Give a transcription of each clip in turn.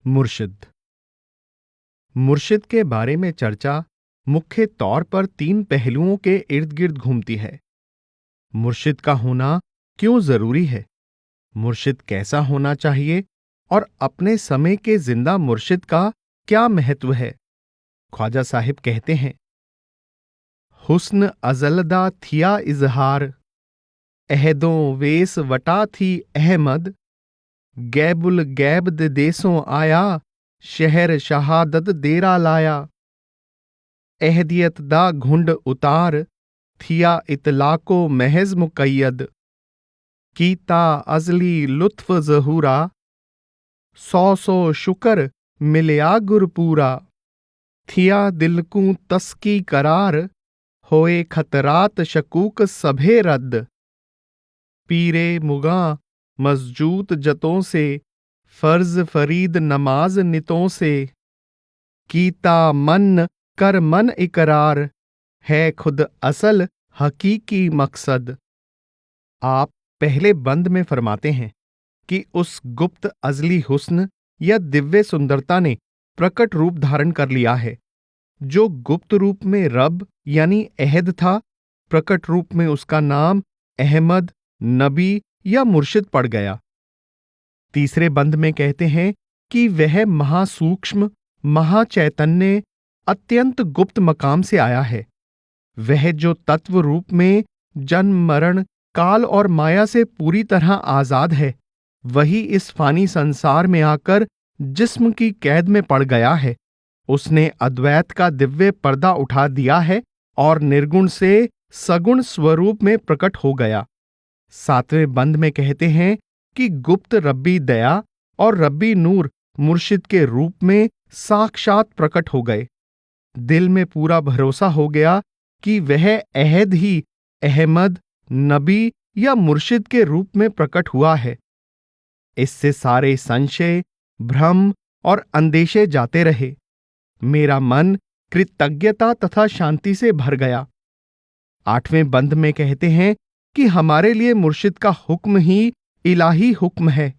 मुर्शिद। मुर्शिद के बारे में चर्चा मुख्य तौर पर तीन पहलुओं के इर्द गिर्द घूमती है। मुर्शिद का होना क्यों जरूरी है, मुर्शिद कैसा होना चाहिए और अपने समय के जिंदा मुर्शिद का क्या महत्व है। ख्वाजा साहिब कहते हैं, हुस्न अजलदा थिया इजहार, अहदों वेस वटा थी अहमद, गैबुल गैब दे देसों आया, शहर शहादत देरा लाया। अहदियत दा घुंड उतार, थिया इतलाको महज मुकैयद, कीता अजली लुत्फ जहूरा, सौ शुकर मिलया गुरपूरा। थिया दिलकू तस्की करार, होए खतरात शकूक सभे रद्द। पीरे मुगा मस्जूत जतों से, फर्ज फरीद नमाज नितों से। कीता मन कर मन इकरार, है खुद असल हकीकी मकसद। आप पहले बंद में फरमाते हैं कि उस गुप्त अजली हुस्न या दिव्य सुंदरता ने प्रकट रूप धारण कर लिया है, जो गुप्त रूप में रब यानी अहद था। प्रकट रूप में उसका नाम अहमद, नबी या मुर्शिद पड़ गया। तीसरे बंद में कहते हैं कि वह महासूक्ष्म, महाचैतन्य, अत्यंत गुप्त मकाम से आया है। वह जो तत्व रूप में जन्म मरण काल और माया से पूरी तरह आजाद है, वही इस फानी संसार में आकर जिस्म की कैद में पड़ गया है। उसने अद्वैत का दिव्य पर्दा उठा दिया है और निर्गुण से सगुण स्वरूप में प्रकट हो गया। सातवें बंद में कहते हैं कि गुप्त रब्बी दया और रब्बी नूर मुर्शिद के रूप में साक्षात प्रकट हो गए। दिल में पूरा भरोसा हो गया कि वह अहद ही अहमद, नबी या मुर्शिद के रूप में प्रकट हुआ है। इससे सारे संशय, भ्रम और अंदेशे जाते रहे। मेरा मन कृतज्ञता तथा शांति से भर गया। आठवें बंद में कहते हैं कि हमारे लिए मुर्शिद का हुक्म ही इलाही हुक्म है।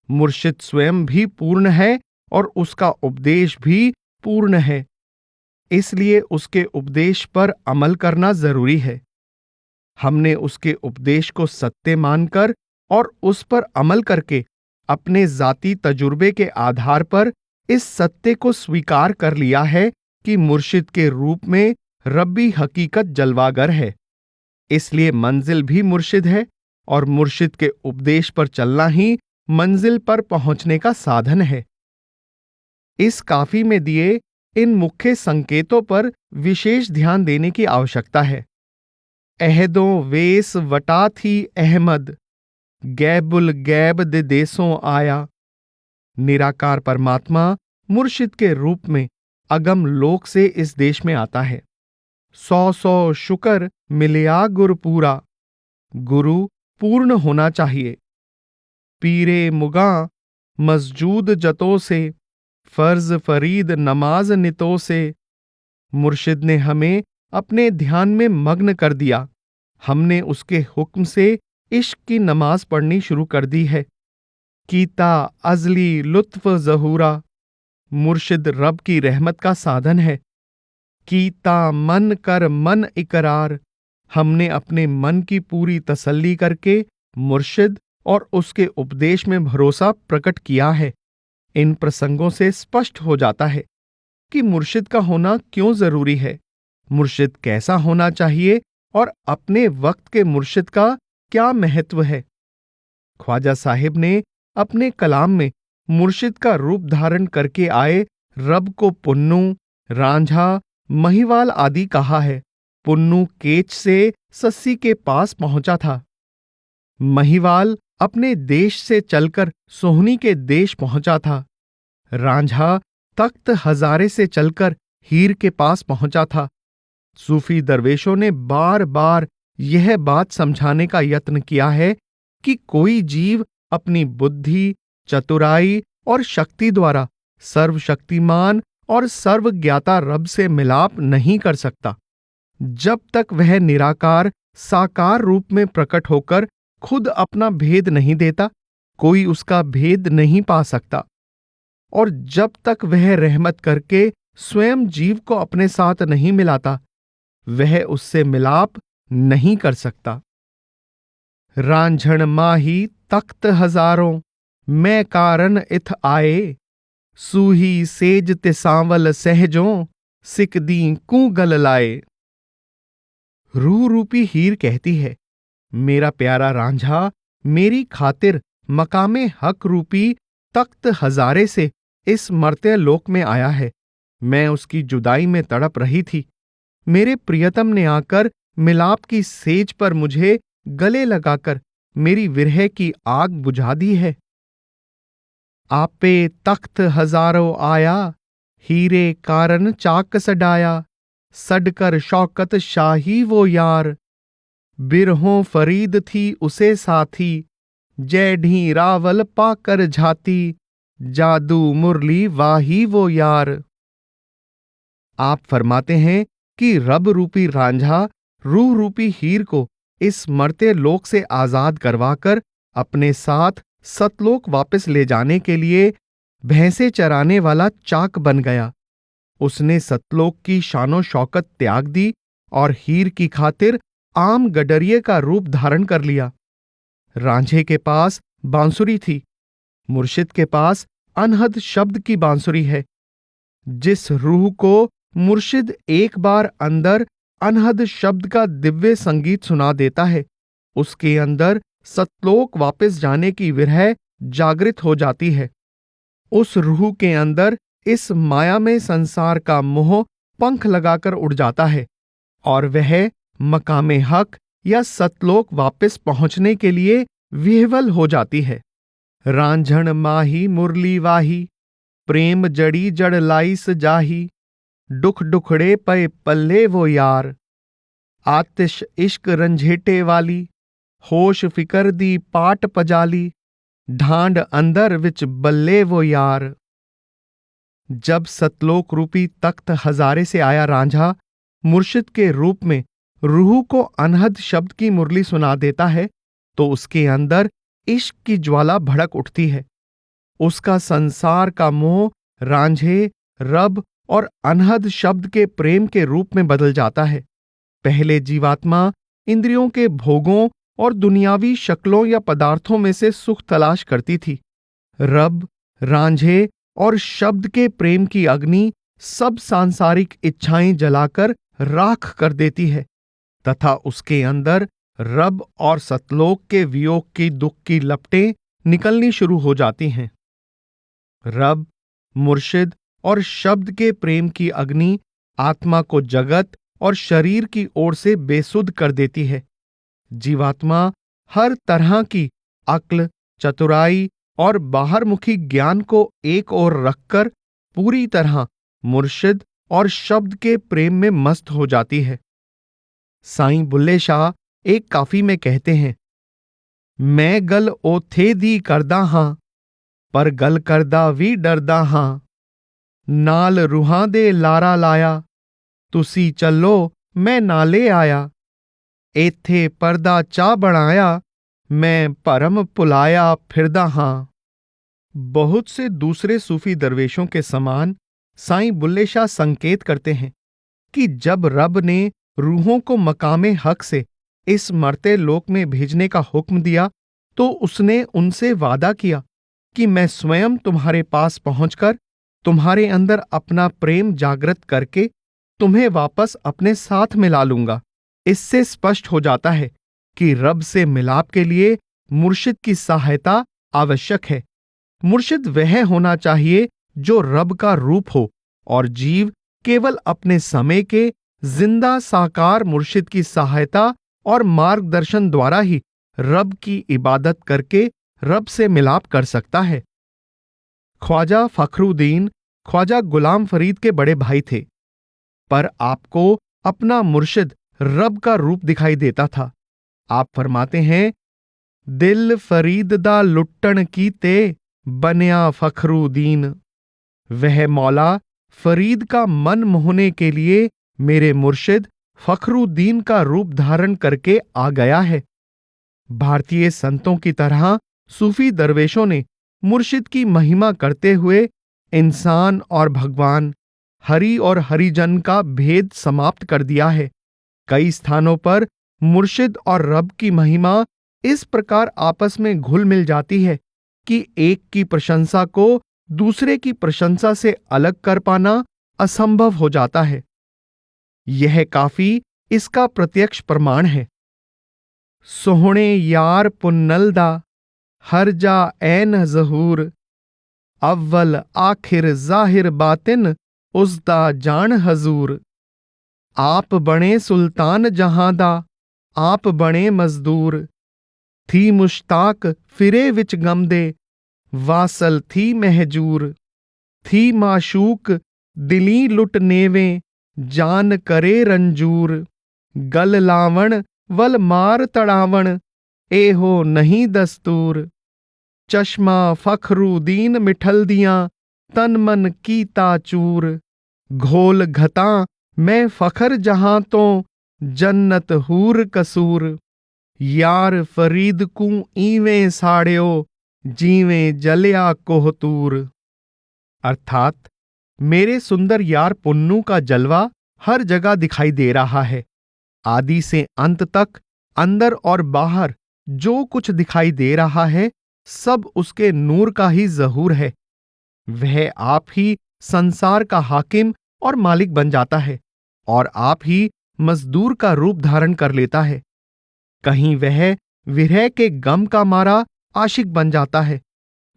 मुर्शिद स्वयं भी पूर्ण है और उसका उपदेश भी पूर्ण है, इसलिए उसके उपदेश पर अमल करना जरूरी है। हमने उसके उपदेश को सत्य मानकर और उस पर अमल करके अपने जाती तजुर्बे के आधार पर इस सत्य को स्वीकार कर लिया है कि मुर्शिद के रूप में रब्बी हकीकत जलवागर है। इसलिए मंजिल भी मुर्शिद है और मुर्शिद के उपदेश पर चलना ही मंजिल पर पहुंचने का साधन है। इस काफी में दिए इन मुख्य संकेतों पर विशेष ध्यान देने की आवश्यकता है। अहदों वेस वटा थी अहमद, गैबुल गैब दे देसों आया। निराकार परमात्मा मुर्शिद के रूप में अगम लोक से इस देश में आता है। सौ शुकर मिलया गुरपूरा, गुरु पूर्ण होना चाहिए। पीरे मुगा मस्जूद जतों से, फर्ज फरीद नमाज नितों से। मुर्शिद ने हमें अपने ध्यान में मग्न कर दिया। हमने उसके हुक्म से इश्क की नमाज पढ़नी शुरू कर दी है। कीता अजली लुत्फ जहूरा, मुर्शिद रब की रहमत का साधन है। कीता मन कर मन इकरार, हमने अपने मन की पूरी तसल्ली करके मुर्शिद और उसके उपदेश में भरोसा प्रकट किया है। इन प्रसंगों से स्पष्ट हो जाता है कि मुर्शिद का होना क्यों जरूरी है, मुर्शिद कैसा होना चाहिए और अपने वक्त के मुर्शिद का क्या महत्व है। ख्वाजा साहिब ने अपने कलाम में मुर्शिद का रूप धारण करके आए रब को पुन्नू, रांझा, महिवाल आदि कहा है। पुन्नू केच से सस्सी के पास पहुंचा था। महिवाल अपने देश से चलकर सोहनी के देश पहुंचा था। रांझा तख्त हजारे से चलकर हीर के पास पहुंचा था। सूफी दरवेशों ने बार बार यह बात समझाने का यत्न किया है कि कोई जीव अपनी बुद्धि, चतुराई और शक्ति द्वारा सर्वशक्तिमान और सर्वज्ञाता रब से मिलाप नहीं कर सकता, जब तक वह निराकार साकार रूप में प्रकट होकर खुद अपना भेद नहीं देता। कोई उसका भेद नहीं पा सकता। और जब तक वह रहमत करके स्वयं जीव को अपने साथ नहीं मिलाता, वह उससे मिलाप नहीं कर सकता। रांझण माही तख्त हजारों, मैं कारण इथ आए, सूही सेज ते सांवल सहजों, सिक दी कू गल लाए। रूह रूपी हीर कहती है, मेरा प्यारा रांझा मेरी खातिर मकामे हक रूपी तख्त हजारे से इस मर्त्य लोक में आया है। मैं उसकी जुदाई में तड़प रही थी। मेरे प्रियतम ने आकर मिलाप की सेज पर मुझे गले लगाकर मेरी विरह की आग बुझा दी है। आपे तख्त हजारों आया, हीरे कारण चाक सडाया, सडकर शौकत शाही वो यार, बिरहों फरीद थी उसे साथी, जय ढी रावल पाकर झाती, जादू मुरली वाही वो यार। आप फरमाते हैं कि रब रूपी रांझा रूह रूपी हीर को इस मर्त्य लोक से आजाद करवाकर अपने साथ सतलोक वापस ले जाने के लिए भैंसे चराने वाला चाक बन गया। उसने सतलोक की शानो शौकत त्याग दी और हीर की खातिर आम गडरिये का रूप धारण कर लिया। रांझे के पास बांसुरी थी, मुर्शिद के पास अनहद शब्द की बांसुरी है। जिस रूह को मुर्शिद एक बार अंदर अनहद शब्द का दिव्य संगीत सुना देता है, उसके अंदर सतलोक वापस जाने की विरह जागृत हो जाती है। उस रूह के अंदर इस माया में संसार का मोह पंख लगाकर उड़ जाता है और वह मकामे हक या सतलोक वापस पहुंचने के लिए विह्वल हो जाती है। रांझण माही मुरली वाही, प्रेम जड़ी जड़ लाइस जाही, दुख दुखड़े पे पल्ले वो यार, आतिश इश्क रंझेटे वाली, होश फिकर दी पाट पजाली, ढांड अंदर विच बल्ले वो यार। जब सतलोक रूपी तख्त हजारे से आया रांझा मुर्शिद के रूप में रूह को अनहद शब्द की मुरली सुना देता है, तो उसके अंदर इश्क की ज्वाला भड़क उठती है। उसका संसार का मोह रांझे, रब और अनहद शब्द के प्रेम के रूप में बदल जाता है। पहले जीवात्मा इंद्रियों के भोगों और दुनियावी शक्लों या पदार्थों में से सुख तलाश करती थी। रब, रांझे और शब्द के प्रेम की अग्नि सब सांसारिक इच्छाएं जलाकर राख कर देती है तथा उसके अंदर रब और सतलोक के वियोग की दुख की लपटें निकलनी शुरू हो जाती हैं। रब, मुर्शिद और शब्द के प्रेम की अग्नि आत्मा को जगत और शरीर की ओर से बेसुध कर देती है। जीवात्मा हर तरह की अक्ल, चतुराई और बाहरमुखी ज्ञान को एक ओर रखकर पूरी तरह मुर्शिद और शब्द के प्रेम में मस्त हो जाती है। साईं बुल्ले शाह एक काफी में कहते हैं, मैं गल ओथे दी करदा हां, पर गल करदा भी डरदा हां, नाल रूहां दे लारा लाया, तुसी चलो मैं नाले आया, एथे पर्दा चा बनाया, मैं परम पुलाया फिरदा हां। बहुत से दूसरे सूफी दरवेशों के समान साईं बुल्ले शाह संकेत करते हैं कि जब रब ने रूहों को मकामे हक से इस मर्त्य लोक में भेजने का हुक्म दिया, तो उसने उनसे वादा किया कि मैं स्वयं तुम्हारे पास पहुंचकर तुम्हारे अंदर अपना प्रेम जागृत करके तुम्हें वापस अपने साथ मिला लूंगा। इससे स्पष्ट हो जाता है कि रब से मिलाप के लिए मुर्शिद की सहायता आवश्यक है। मुर्शिद वह होना चाहिए जो रब का रूप हो और जीव केवल अपने समय के जिंदा साकार मुर्शिद की सहायता और मार्गदर्शन द्वारा ही रब की इबादत करके रब से मिलाप कर सकता है। ख्वाजा फखरुद्दीन ख्वाजा गुलाम फरीद के बड़े भाई थे, पर आपको अपना मुर्शिद रब का रूप दिखाई देता था। आप फरमाते हैं, दिल फरीद दा लुट्टन कीते बन्या फखरुद्दीन। वह मौला फरीद का मन मोहने के लिए मेरे मुर्शिद फखरुद्दीन का रूप धारण करके आ गया है। भारतीय संतों की तरह सूफी दरवेशों ने मुर्शिद की महिमा करते हुए इंसान और भगवान, हरि और हरिजन का भेद समाप्त कर दिया है। कई स्थानों पर मुर्शिद और रब की महिमा इस प्रकार आपस में घुल मिल जाती है कि एक की प्रशंसा को दूसरे की प्रशंसा से अलग कर पाना असंभव हो जाता है। यह काफी इसका प्रत्यक्ष प्रमाण है। सोहणे यार पुन्नलदा, हर जा ऐन ज़हूर, अव्वल आखिर जाहिर बातिन, उसदा जान हजूर। आप बणे सुल्तान जहां दा, आप बणे मजदूर, थी मुश्ताक फिरे विच गमदे, वासल थी महजूर। थी माशूक दिली लुट नेवें, जान करे रंजूर। गल लावण वल मार तड़ावण, एहो नहीं दस्तूर। चश्मा फखरुदीन मिठल दियां, तन मन कीता चूर। घोल घतां मैं फखर जहां तो, जन्नत हूर कसूर। यार फरीद कू ईवें साड़ियो, जीवें जलिया कोहतूर। अर्थात मेरे सुंदर यार पुन्नू का जलवा हर जगह दिखाई दे रहा है। आदि से अंत तक, अंदर और बाहर जो कुछ दिखाई दे रहा है, सब उसके नूर का ही ज़हूर है। वह आप ही संसार का हाकिम और मालिक बन जाता है और आप ही मजदूर का रूप धारण कर लेता है। कहीं वह विरह के गम का मारा आशिक बन जाता है,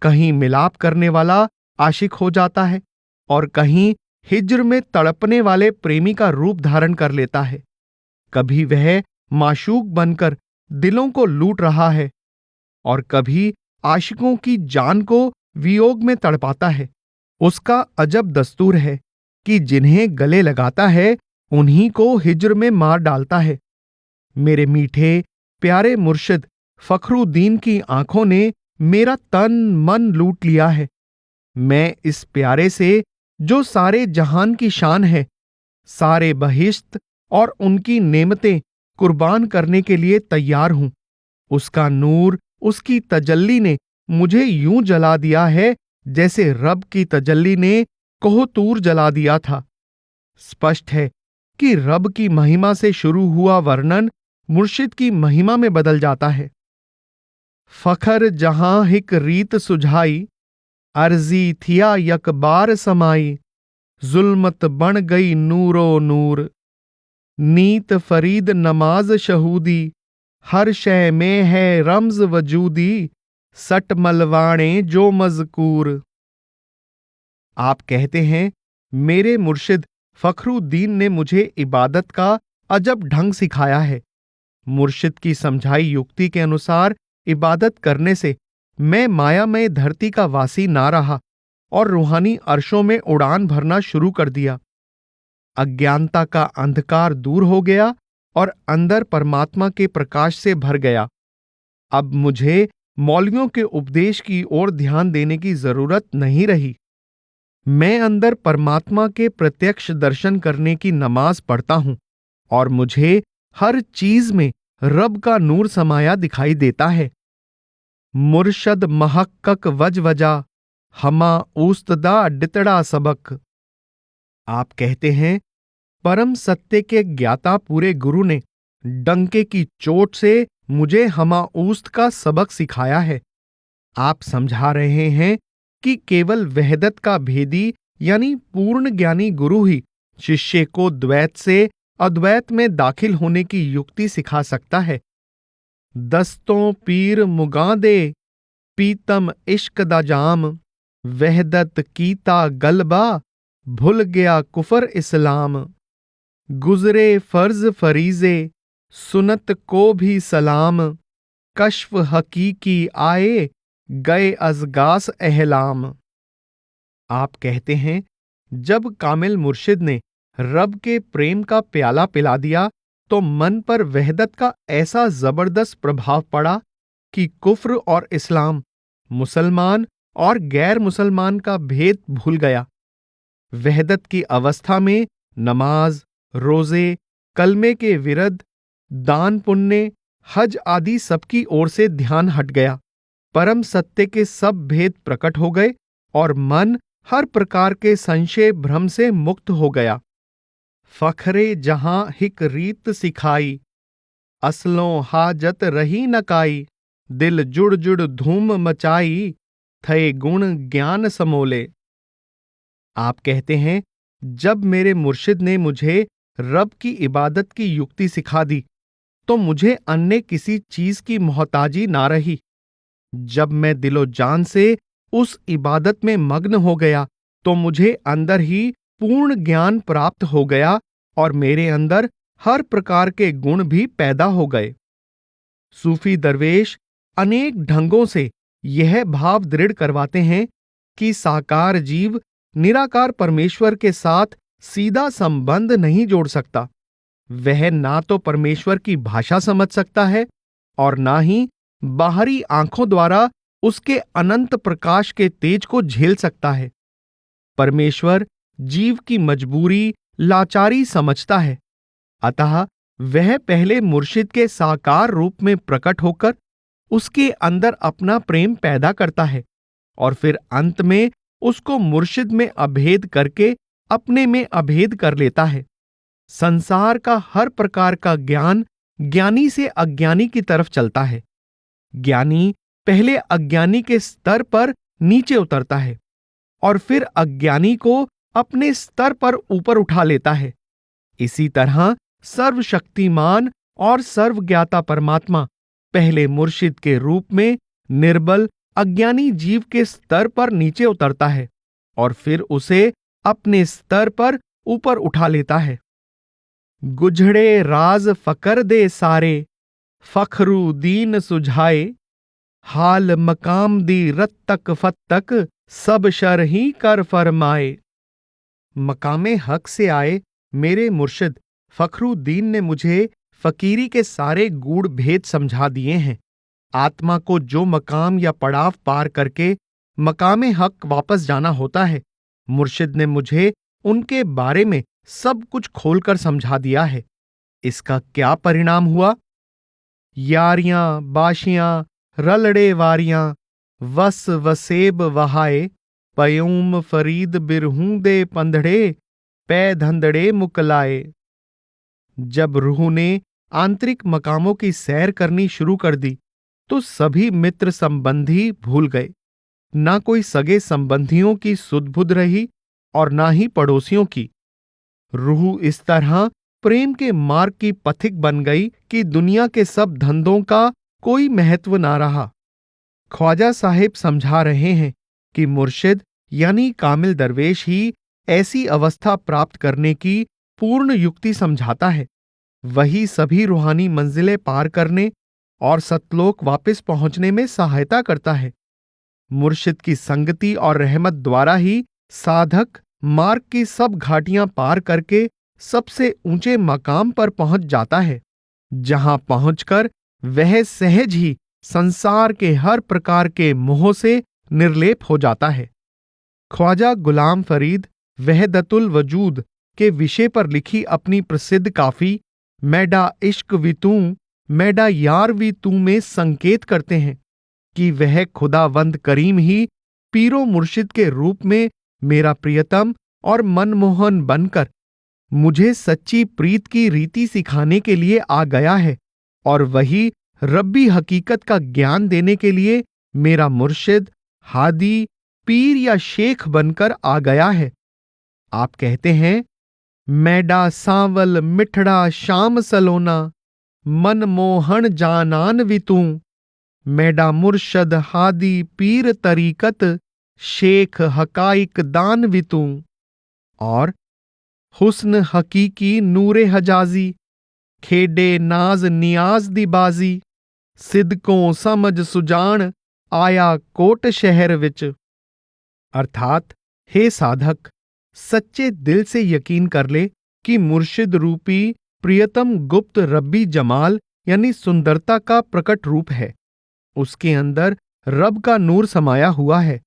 कहीं मिलाप करने वाला आशिक हो जाता है और कहीं हिज्र में तड़पने वाले प्रेमी का रूप धारण कर लेता है। कभी वह माशूक बनकर दिलों को लूट रहा है और कभी आशिकों की जान को वियोग में तड़पाता है। उसका अजब दस्तूर है कि जिन्हें गले लगाता है उन्हीं को हिज्र में मार डालता है। मेरे मीठे प्यारे मुर्शिद फखरुद्दीन की आंखों ने मेरा तन मन लूट लिया है। मैं इस प्यारे से, जो सारे जहान की शान है, सारे बहिश्त और उनकी नेमतें कुर्बान करने के लिए तैयार हूं। उसका नूर, उसकी तजल्ली ने मुझे यूं जला दिया है जैसे रब की तजल्ली ने कोहतूर जला दिया था। स्पष्ट है कि रब की महिमा से शुरू हुआ वर्णन मुर्शिद की महिमा में बदल जाता है। फखर जहां हिक रीत सुझाई, अर्जी थिया यक बार समाई। जुल्मत बन गई नूरो नूर, नीत फरीद नमाज शहूदी। हर शय में है रम्ज वजूदी, सट मलवाणे जो मजकूर। आप कहते हैं, मेरे मुर्शिद फखरुद्दीन ने मुझे इबादत का अजब ढंग सिखाया है। मुर्शिद की समझाई युक्ति के अनुसार इबादत करने से मैं मायामय धरती का वासी ना रहा और रूहानी अर्शों में उड़ान भरना शुरू कर दिया। अज्ञानता का अंधकार दूर हो गया और अंदर परमात्मा के प्रकाश से भर गया। अब मुझे मौलवियों के उपदेश की ओर ध्यान देने की जरूरत नहीं रही। मैं अंदर परमात्मा के प्रत्यक्ष दर्शन करने की नमाज पढ़ता हूं और मुझे हर चीज में रब का नूर समाया दिखाई देता है। मुर्शद महक्कक वजवजा, हमा ऊस्तदा डितड़ा सबक। आप कहते हैं, परम सत्य के ज्ञाता पूरे गुरु ने डंके की चोट से मुझे हमाऊस्त का सबक सिखाया है। आप समझा रहे हैं कि केवल वहदत का भेदी यानी पूर्ण ज्ञानी गुरु ही शिष्य को द्वैत से अद्वैत में दाखिल होने की युक्ति सिखा सकता है। दस्तों पीर मुगां दे, पीतम इश्क दा जाम। वहदत कीता गलबा, भूल गया कुफर इस्लाम। गुजरे फर्ज फरीजे, सुनत को भी सलाम। कश्फ हकीकी आए, गए अज़गास एहलाम। आप कहते हैं, जब कामिल मुर्शिद ने रब के प्रेम का प्याला पिला दिया तो मन पर वहदत का ऐसा जबरदस्त प्रभाव पड़ा कि कुफ्र और इस्लाम, मुसलमान और गैर मुसलमान का भेद भूल गया। वहदत की अवस्था में नमाज, रोजे, कलमे के विरद, दान पुण्य, हज आदि सबकी ओर से ध्यान हट गया। परम सत्य के सब भेद प्रकट हो गए और मन हर प्रकार के संशय भ्रम से मुक्त हो गया। फखरे जहां हिक रीत सिखाई, असलों हाजत रही न काई। दिल जुड़ जुड़ धूम मचाई, थे गुण ज्ञान समोले। आप कहते हैं, जब मेरे मुर्शिद ने मुझे रब की इबादत की युक्ति सिखा दी तो मुझे अन्य किसी चीज की मोहताजी ना रही। जब मैं दिलो जान से उस इबादत में मग्न हो गया तो मुझे अंदर ही पूर्ण ज्ञान प्राप्त हो गया और मेरे अंदर हर प्रकार के गुण भी पैदा हो गए। सूफी दरवेश अनेक ढंगों से यह भाव दृढ़ करवाते हैं कि साकार जीव निराकार परमेश्वर के साथ सीधा संबंध नहीं जोड़ सकता। वह ना तो परमेश्वर की भाषा समझ सकता है और ना ही बाहरी आंखों द्वारा उसके अनंत प्रकाश के तेज को झेल सकता है। परमेश्वर जीव की मजबूरी, लाचारी समझता है, अतः वह पहले मुर्शिद के साकार रूप में प्रकट होकर उसके अंदर अपना प्रेम पैदा करता है और फिर अंत में उसको मुर्शिद में अभेद करके अपने में अभेद कर लेता है। संसार का हर प्रकार का ज्ञान ज्ञानी से अज्ञानी की तरफ चलता है। ज्ञानी पहले अज्ञानी के स्तर पर नीचे उतरता है और फिर अज्ञानी को अपने स्तर पर ऊपर उठा लेता है। इसी तरह सर्वशक्तिमान और सर्वज्ञाता परमात्मा पहले मुर्शिद के रूप में निर्बल अज्ञानी जीव के स्तर पर नीचे उतरता है और फिर उसे अपने स्तर पर ऊपर उठा लेता है। गुझड़े राज फकर दे सारे, फखरू दीन सुझाए। हाल मकाम दी रत्तक फत्तक, सब शर ही कर फरमाए। मकामे हक से आए मेरे मुर्शिद फखरुद्दीन ने मुझे फकीरी के सारे गूढ़ भेद समझा दिए हैं। आत्मा को जो मकाम या पड़ाव पार करके मकामे हक वापस जाना होता है, मुर्शिद ने मुझे उनके बारे में सब कुछ खोलकर समझा दिया है। इसका क्या परिणाम हुआ? यारियां बाशियां रलड़े वारियां, वस वसेब वहाए। पयूम फरीद बिरहूं दे पंधड़े, पै धंधड़े मुकलाए। जब रूह ने आंतरिक मकामों की सैर करनी शुरू कर दी तो सभी मित्र संबंधी भूल गए। ना कोई सगे संबंधियों की सुध-बुध रही और ना ही पड़ोसियों की। रूह इस तरह प्रेम के मार्ग की पथिक बन गई कि दुनिया के सब धंधों का कोई महत्व ना रहा। ख्वाजा साहिब समझा रहे हैं कि मुर्शिद यानी कामिल दरवेश ही ऐसी अवस्था प्राप्त करने की पूर्ण युक्ति समझाता है। वही सभी रूहानी मंजिलें पार करने और सतलोक वापस पहुंचने में सहायता करता है। मुर्शिद की संगति और रहमत द्वारा ही साधक मार्ग की सब घाटियां पार करके सबसे ऊंचे मकाम पर पहुंच जाता है, जहां पहुंचकर वह सहज ही संसार के हर प्रकार के मोह से निर्लेप हो जाता है। ख्वाजा गुलाम फरीद वहदतुल वजूद के विषय पर लिखी अपनी प्रसिद्ध काफी मैडा इश्क वी तू, मैडा यार वी तू में संकेत करते हैं कि वह खुदावंद करीम ही पीरो मुर्शिद के रूप में मेरा प्रियतम और मनमोहन बनकर मुझे सच्ची प्रीत की रीति सिखाने के लिए आ गया है और वही रब्बी हकीकत का ज्ञान देने के लिए मेरा मुर्शिद, हादी, पीर या शेख बनकर आ गया है। आप कहते हैं, मैडा सांवल मिठड़ा शाम सलोना, मन मोहन जानान वी तू। मैडा मुर्शद हादी पीर तरीकत, शेख हकाइक दान वी तू। और हुस्न हकीकी नूरे हजाजी, खेडे नाज नियाज दी बाजी। सिदकों समझ सुजान, आया कोट शहर विच। अर्थात हे साधक, सच्चे दिल से यकीन कर ले कि मुर्शिद रूपी प्रियतम गुप्त रब्बी जमाल यानी सुंदरता का प्रकट रूप है। उसके अंदर रब का नूर समाया हुआ है।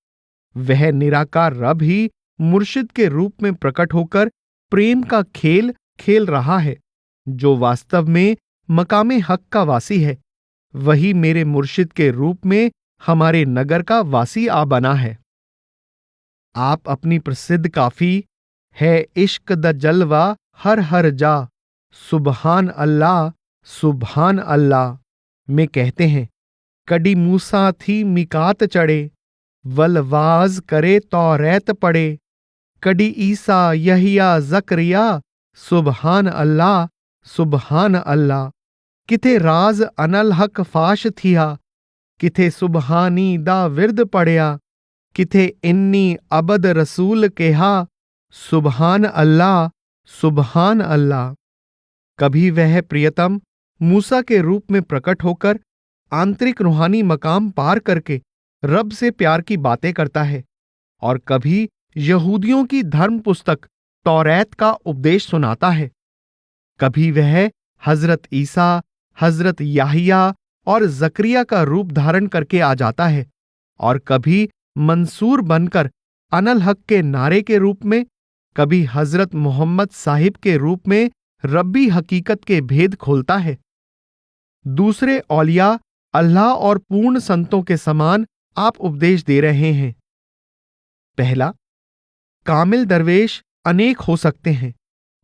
वह निराकार रब ही मुर्शिद के रूप में प्रकट होकर प्रेम का खेल खेल रहा है। जो वास्तव में मकामे हक का वासी है, वही मेरे मुर्शिद के रूप में हमारे नगर का वासी आ बना है। आप अपनी प्रसिद्ध काफी है इश्क द जलवा हर हर जा सुबहान अल्लाह में कहते हैं, कडी मूसा थी मिकात चढ़े, वलवाज करे तौरेत पढ़े, कडी ईसा यहिया जकरिया, सुबहान अल्लाह। किथे राज अनल हक फाश थिया, किथे सुबहानी दा विरद पढ़िया, किथे इन्नी अबद रसूल केहा, सुबहान अल्लाह। कभी वह प्रियतम मूसा के रूप में प्रकट होकर आंतरिक रूहानी मकाम पार करके रब से प्यार की बातें करता है, और कभी यहूदियों की धर्म पुस्तक तौरेत का उपदेश सुनाता है। कभी वह हजरत ईसा, हजरत याहिया और जकरिया का रूप धारण करके आ जाता है, और कभी मंसूर बनकर अनल हक के नारे के रूप में, कभी हजरत मोहम्मद साहिब के रूप में रब्बी हकीकत के भेद खोलता है। दूसरे औलिया अल्लाह और पूर्ण संतों के समान आप उपदेश दे रहे हैं। पहला, कामिल दरवेश अनेक हो सकते हैं,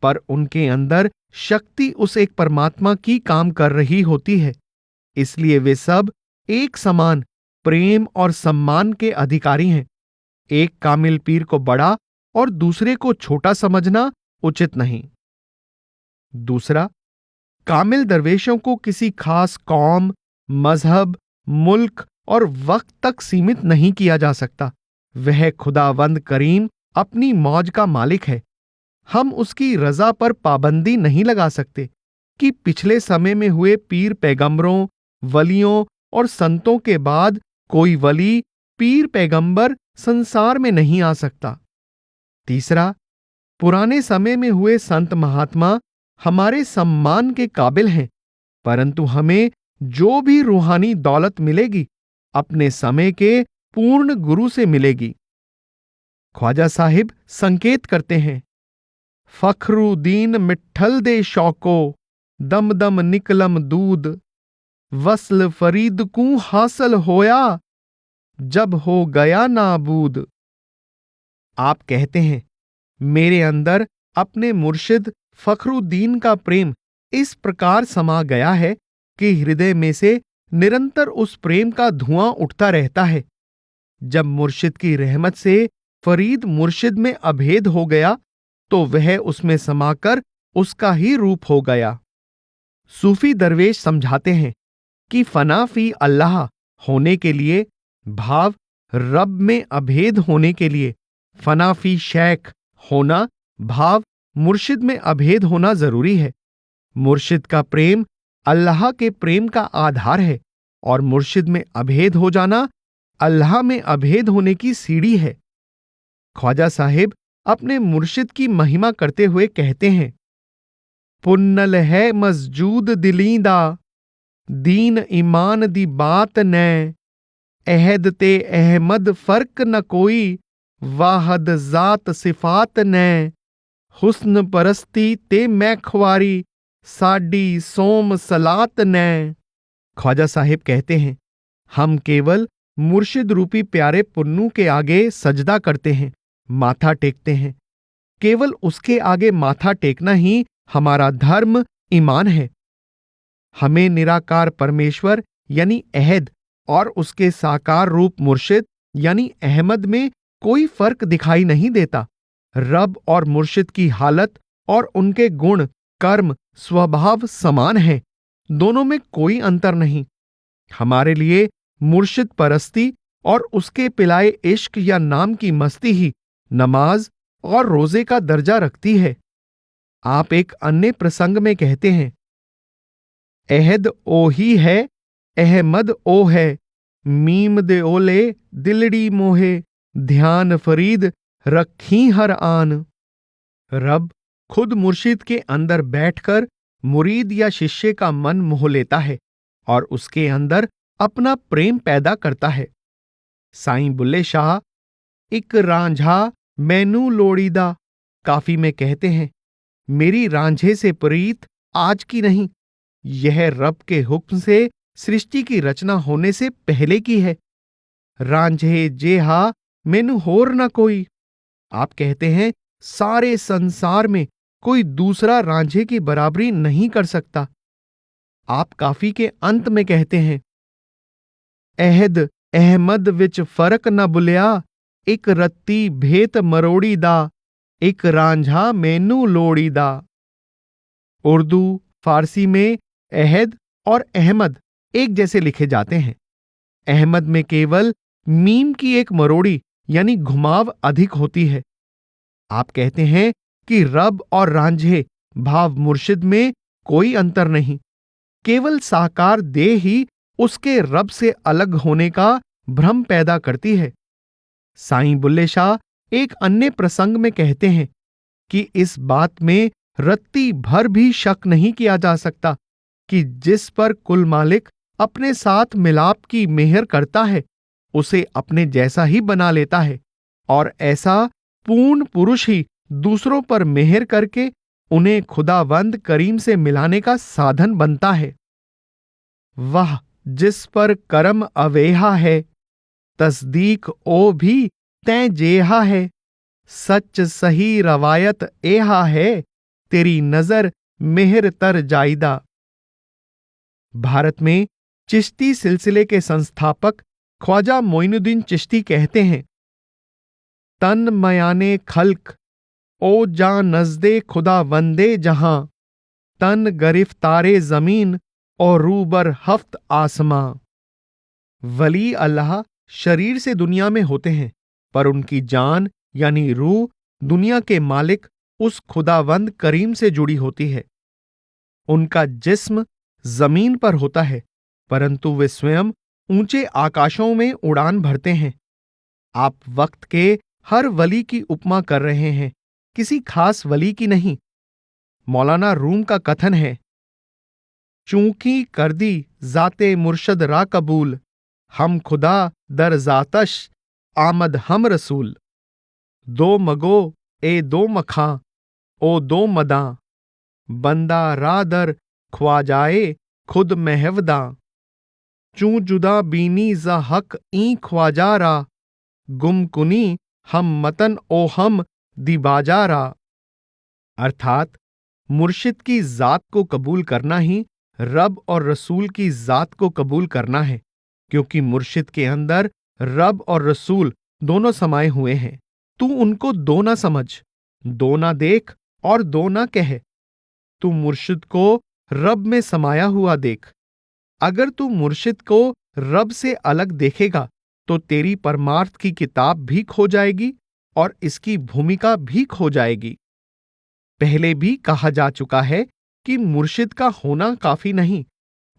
पर उनके अंदर शक्ति उस एक परमात्मा की काम कर रही होती है, इसलिए वे सब एक समान प्रेम और सम्मान के अधिकारी हैं। एक कामिल पीर को बड़ा और दूसरे को छोटा समझना उचित नहीं। दूसरा, कामिल दरवेशों को किसी खास कौम, मजहब, मुल्क और वक्त तक सीमित नहीं किया जा सकता। वह खुदावंद करीम अपनी मौज का मालिक है। हम उसकी रजा पर पाबंदी नहीं लगा सकते कि पिछले समय में हुए पीर पैगंबरों, वलियों और संतों के बाद कोई वली, पीर पैगंबर संसार में नहीं आ सकता। तीसरा, पुराने समय में हुए संत महात्मा हमारे सम्मान के काबिल हैं, परंतु हमें जो भी रूहानी दौलत मिलेगी अपने समय के पूर्ण गुरु से मिलेगी। ख्वाजा साहिब संकेत करते हैं, फखरुद्दीन मिट्ठल दे शौको, दम दम निकलम दूध, वस्ल फरीद कू हासिल होया, जब हो गया नाबूद। आप कहते हैं, मेरे अंदर अपने मुर्शिद फखरुद्दीन का प्रेम इस प्रकार समा गया है कि हृदय में से निरंतर उस प्रेम का धुआं उठता रहता है। जब मुर्शिद की रहमत से फरीद मुर्शिद में अभेद हो गया तो वह उसमें समाकर उसका ही रूप हो गया। सूफी दरवेश समझाते हैं कि फना फी अल्लाह होने के लिए, भाव रब में अभेद होने के लिए, फना फी शेख होना, भाव मुर्शिद में अभेद होना जरूरी है। मुर्शिद का प्रेम अल्लाह के प्रेम का आधार है, और मुर्शिद में अभेद हो जाना अल्लाह में अभेद होने की सीढ़ी है। ख्वाजा साहिब अपने मुर्शिद की महिमा करते हुए कहते हैं, पुन्नल है मस्जूद दिलींदा, दीन ईमान दी बात नै, अहद ते अहमद फर्क न कोई, वाहद जात सिफात नै, हुस्न परस्ती ते मैखवारी, साडी सोम सलात नै। ख्वाजा साहिब कहते हैं, हम केवल मुर्शिद रूपी प्यारे पुन्नू के आगे सजदा करते हैं, माथा टेकते हैं। केवल उसके आगे माथा टेकना ही हमारा धर्म, ईमान है। हमें निराकार परमेश्वर यानी अहद और उसके साकार रूप मुर्शिद यानी अहमद में कोई फर्क दिखाई नहीं देता। रब और मुर्शिद की हालत और उनके गुण, कर्म, स्वभाव समान हैं, दोनों में कोई अंतर नहीं। हमारे लिए मुर्शिद परस्ती और उसके पिलाए इश्क या नाम की मस्ती ही नमाज और रोजे का दर्जा रखती है। आप एक अन्य प्रसंग में कहते हैं, अहद ओ ही है, अहमद ओ है, मीम दे ओले दिलड़ी मोहे, ध्यान फरीद रखी हर आन। रब खुद मुर्शिद के अंदर बैठकर मुरीद या शिष्य का मन मोह लेता है और उसके अंदर अपना प्रेम पैदा करता है। साईं बुल्ले शाह इक रांझा मैनू लोड़ीदा काफी में कहते हैं, मेरी रांझे से प्रीत आज की नहीं, यह रब के हुक्म से सृष्टि की रचना होने से पहले की है। रांझे जेहा मैनू होर न कोई, आप कहते हैं सारे संसार में कोई दूसरा रांझे की बराबरी नहीं कर सकता। आप काफी के अंत में कहते हैं, अहद अहमद विच फर्क न बुलिया, एक रत्ती भेत मरोड़ी दा, एक रांझा मैनू लोड़ी दा। उर्दू फारसी में अहद और अहमद एक जैसे लिखे जाते हैं। अहमद में केवल मीम की एक मरोड़ी यानी घुमाव अधिक होती है। आप कहते हैं कि रब और रांझे भाव मुर्शिद में कोई अंतर नहीं, केवल साकार देह ही उसके रब से अलग होने का भ्रम पैदा करती है। साईं बुल्ले शाह एक अन्य प्रसंग में कहते हैं कि इस बात में रत्ती भर भी शक नहीं किया जा सकता कि जिस पर कुल मालिक अपने साथ मिलाप की मेहर करता है उसे अपने जैसा ही बना लेता है, और ऐसा पूर्ण पुरुष ही दूसरों पर मेहर करके उन्हें खुदावंद करीम से मिलाने का साधन बनता है। वह जिस पर करम अवेहा है, तस्दीक ओ भी तै जेहा है, सच सही रवायत एहा है, तेरी नजर मेहर तर जायदा। भारत में चिश्ती सिलसिले के संस्थापक ख्वाजा मोइनुद्दीन चिश्ती कहते हैं, तन मयाने खल्क ओ जा नजदे खुदा वंदे जहां, तन गरिफ्तारे जमीन और रूबर हफ्त आसमां। वली अल्लाह शरीर से दुनिया में होते हैं, पर उनकी जान यानी रूह दुनिया के मालिक उस खुदावंद करीम से जुड़ी होती है। उनका जिस्म जमीन पर होता है, परंतु वे स्वयं ऊंचे आकाशों में उड़ान भरते हैं। आप वक्त के हर वली की उपमा कर रहे हैं, किसी खास वली की नहीं। मौलाना रूम का कथन है, चूंकि कर दी जाते मुर्शद रा कबूल, हम खुदा दर जातश आमद हम रसूल। दो मगो ए दो मखां ओ दो मदां, बंदा रा दर ख्वाजाए खुद महवदा। चूं जुदा बीनी जा हक ई ख्वाजा रा, गुमकुनी हम मतन ओ हम दिबाजारा। अर्थात मुर्शिद की जात को कबूल करना ही रब और रसूल की जात को कबूल करना है, क्योंकि मुर्शिद के अंदर रब और रसूल दोनों समाये हुए हैं। तू उनको दो ना समझ, दो ना देख और दो ना कह। तू मुर्शिद को रब में समाया हुआ देख। अगर तू मुर्शिद को रब से अलग देखेगा तो तेरी परमार्थ की किताब भी खो जाएगी और इसकी भूमिका भी खो जाएगी। पहले भी कहा जा चुका है कि मुर्शिद का होना काफी नहीं,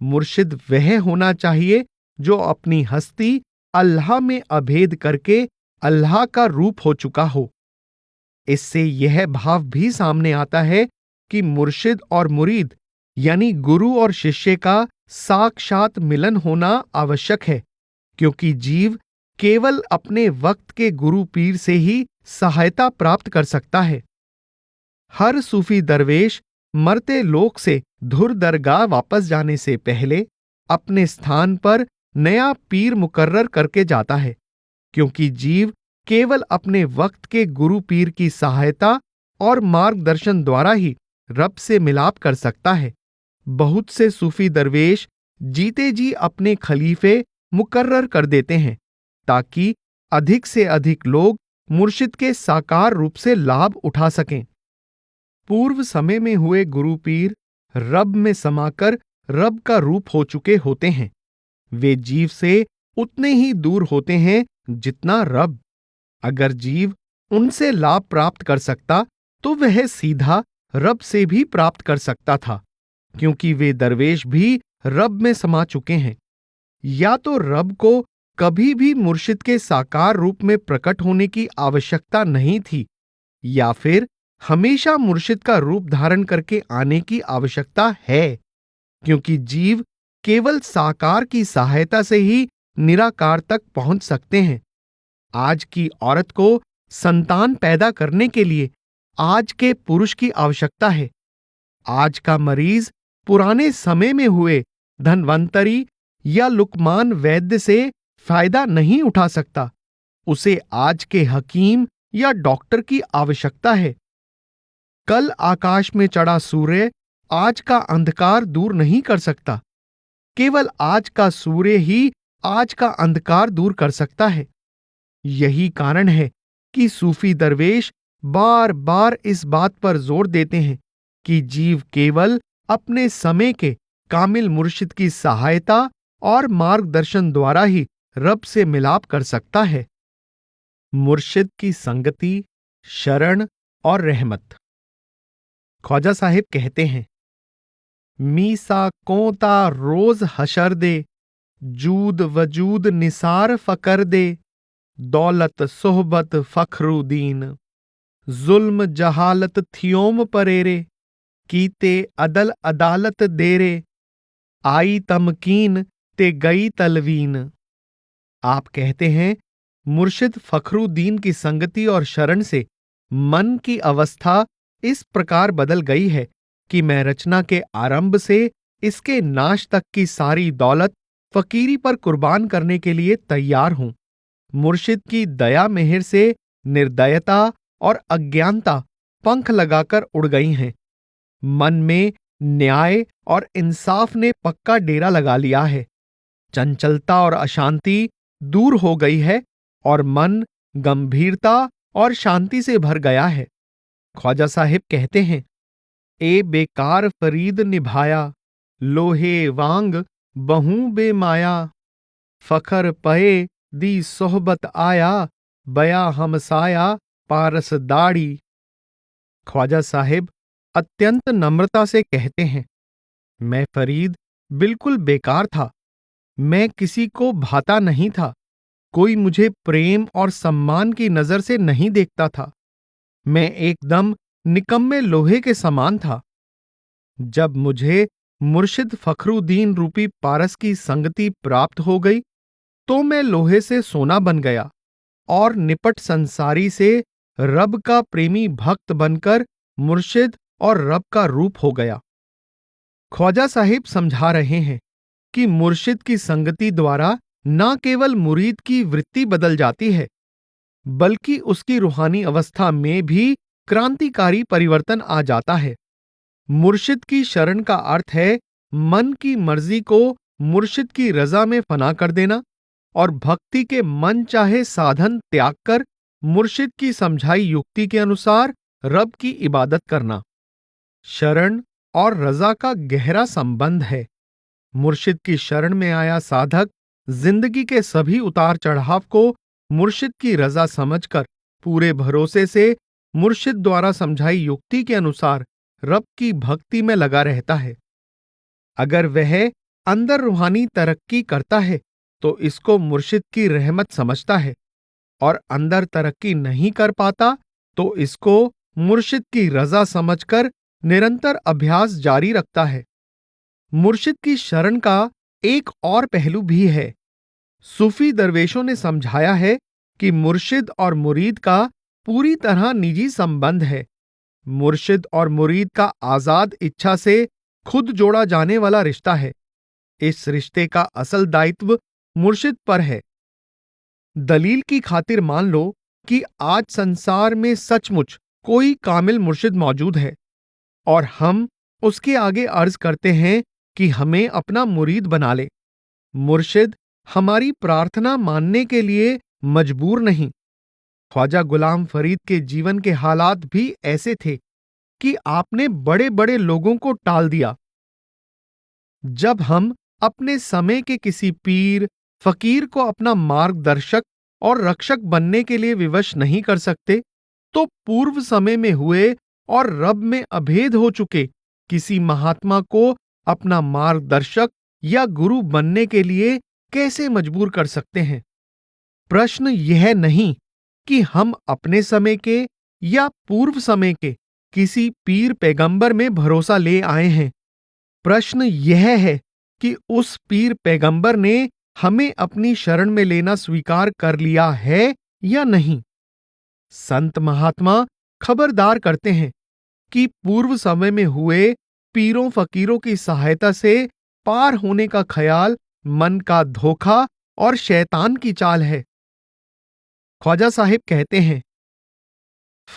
मुर्शिद वह होना चाहिए जो अपनी हस्ती अल्लाह में अभेद करके अल्लाह का रूप हो चुका हो। इससे यह भाव भी सामने आता है कि मुर्शिद और मुरीद यानी गुरु और शिष्य का साक्षात मिलन होना आवश्यक है, क्योंकि जीव केवल अपने वक्त के गुरु पीर से ही सहायता प्राप्त कर सकता है। हर सूफी दरवेश मरते लोक से धुर दरगाह वापस जाने से पहले अपने स्थान पर नया पीर मुकर्रर करके जाता है, क्योंकि जीव केवल अपने वक्त के गुरु पीर की सहायता और मार्गदर्शन द्वारा ही रब से मिलाप कर सकता है। बहुत से सूफी दरवेश जीते जी अपने खलीफे मुकर्रर कर देते हैं ताकि अधिक से अधिक लोग मुर्शिद के साकार रूप से लाभ उठा सकें। पूर्व समय में हुए गुरु पीर रब में समाकर रब का रूप हो चुके होते हैं। वे जीव से उतने ही दूर होते हैं जितना रब। अगर जीव उनसे लाभ प्राप्त कर सकता तो वह सीधा रब से भी प्राप्त कर सकता था, क्योंकि वे दरवेश भी रब में समा चुके हैं। या तो रब को कभी भी मुर्शिद के साकार रूप में प्रकट होने की आवश्यकता नहीं थी, या फिर हमेशा मुर्शिद का रूप धारण करके आने की आवश्यकता है, क्योंकि जीव केवल साकार की सहायता से ही निराकार तक पहुंच सकते हैं। आज की औरत को संतान पैदा करने के लिए आज के पुरुष की आवश्यकता है। आज का मरीज पुराने समय में हुए धन्वंतरी या लुकमान वैद्य से फायदा नहीं उठा सकता। उसे आज के हकीम या डॉक्टर की आवश्यकता है। कल आकाश में चढ़ा सूर्य आज का अंधकार दूर नहीं कर सकता। केवल आज का सूर्य ही आज का अंधकार दूर कर सकता है। यही कारण है कि सूफी दरवेश बार बार इस बात पर जोर देते हैं कि जीव केवल अपने समय के कामिल मुर्शिद की सहायता और मार्गदर्शन द्वारा ही रब से मिलाप कर सकता है। मुर्शिद की संगति, शरण और रहमत। ख्वाजा साहिब कहते हैं, मीसा कोता रोज हशर दे, जूद वजूद निसार फकर दे, दौलत सोहबत फखरुदीन, जुल्म जहालत थियोम परेरे, कीते अदल अदालत देरे, आई तमकीन ते गई तलवीन। आप कहते हैं, मुर्शिद फखरुद्दीन की संगति और शरण से मन की अवस्था इस प्रकार बदल गई है कि मैं रचना के आरंभ से इसके नाश तक की सारी दौलत फकीरी पर कुर्बान करने के लिए तैयार हूं। मुर्शिद की दया मेहर से निर्दयता और अज्ञानता पंख लगाकर उड़ गई हैं। मन में न्याय और इंसाफ ने पक्का डेरा लगा लिया है। चंचलता और अशांति दूर हो गई है और मन गंभीरता और शांति से भर गया है। ख्वाजा साहिब कहते हैं, ए बेकार फरीद निभाया, लोहे वांग बहु बेमाया, फखर पए दी सोहबत आया, बया हमसाया पारस दाढ़ी। ख्वाजा साहिब अत्यंत नम्रता से कहते हैं, मैं फरीद बिल्कुल बेकार था। मैं किसी को भाता नहीं था। कोई मुझे प्रेम और सम्मान की नजर से नहीं देखता था। मैं एकदम निकम्मे लोहे के समान था। जब मुझे मुर्शिद फखरुद्दीन रूपी पारस की संगति प्राप्त हो गई तो मैं लोहे से सोना बन गया और निपट संसारी से रब का प्रेमी भक्त बनकर मुर्शिद और रब का रूप हो गया। ख्वाजा साहिब समझा रहे हैं कि मुर्शिद की संगति द्वारा न केवल मुरीद की वृत्ति बदल जाती है, बल्कि उसकी रूहानी अवस्था में भी क्रांतिकारी परिवर्तन आ जाता है। मुर्शिद की शरण का अर्थ है मन की मर्जी को मुर्शिद की रजा में फना कर देना और भक्ति के मन चाहे साधन त्याग कर मुर्शिद की समझाई युक्ति के अनुसार रब की इबादत करना। शरण और रजा का गहरा संबंध है। मुर्शिद की शरण में आया साधक जिंदगी के सभी उतार चढ़ाव को मुर्शिद की रजा समझकर पूरे भरोसे से मुर्शिद द्वारा समझाई युक्ति के अनुसार रब की भक्ति में लगा रहता है। अगर वह अंदर रूहानी तरक्की करता है तो इसको मुर्शिद की रहमत समझता है, और अंदर तरक्की नहीं कर पाता तो इसको मुर्शिद की रजा समझकर निरंतर अभ्यास जारी रखता है। मुर्शिद की शरण का एक और पहलू भी है। सूफी दरवेशों ने समझाया है कि मुर्शिद और मुरीद का पूरी तरह निजी संबंध है। मुर्शिद और मुरीद का आजाद इच्छा से खुद जोड़ा जाने वाला रिश्ता है। इस रिश्ते का असल दायित्व मुर्शिद पर है। दलील की खातिर मान लो कि आज संसार में सचमुच कोई कामिल मुर्शिद मौजूद है और हम उसके आगे अर्ज करते हैं कि हमें अपना मुरीद बना ले। मुर्शिद हमारी प्रार्थना मानने के लिए मजबूर नहीं। ख्वाजा गुलाम फरीद के जीवन के हालात भी ऐसे थे कि आपने बड़े बड़े लोगों को टाल दिया। जब हम अपने समय के किसी पीर फकीर को अपना मार्गदर्शक और रक्षक बनने के लिए विवश नहीं कर सकते, तो पूर्व समय में हुए और रब में अभेद हो चुके किसी महात्मा को अपना मार्गदर्शक या गुरु बनने के लिए कैसे मजबूर कर सकते हैं? प्रश्न यह नहीं कि हम अपने समय के या पूर्व समय के किसी पीर पैगंबर में भरोसा ले आए हैं। प्रश्न यह है कि उस पीर पैगंबर ने हमें अपनी शरण में लेना स्वीकार कर लिया है या नहीं। संत महात्मा खबरदार करते हैं कि पूर्व समय में हुए पीरों फकीरों की सहायता से पार होने का ख्याल मन का धोखा और शैतान की चाल है। ख्वाजा साहिब कहते हैं,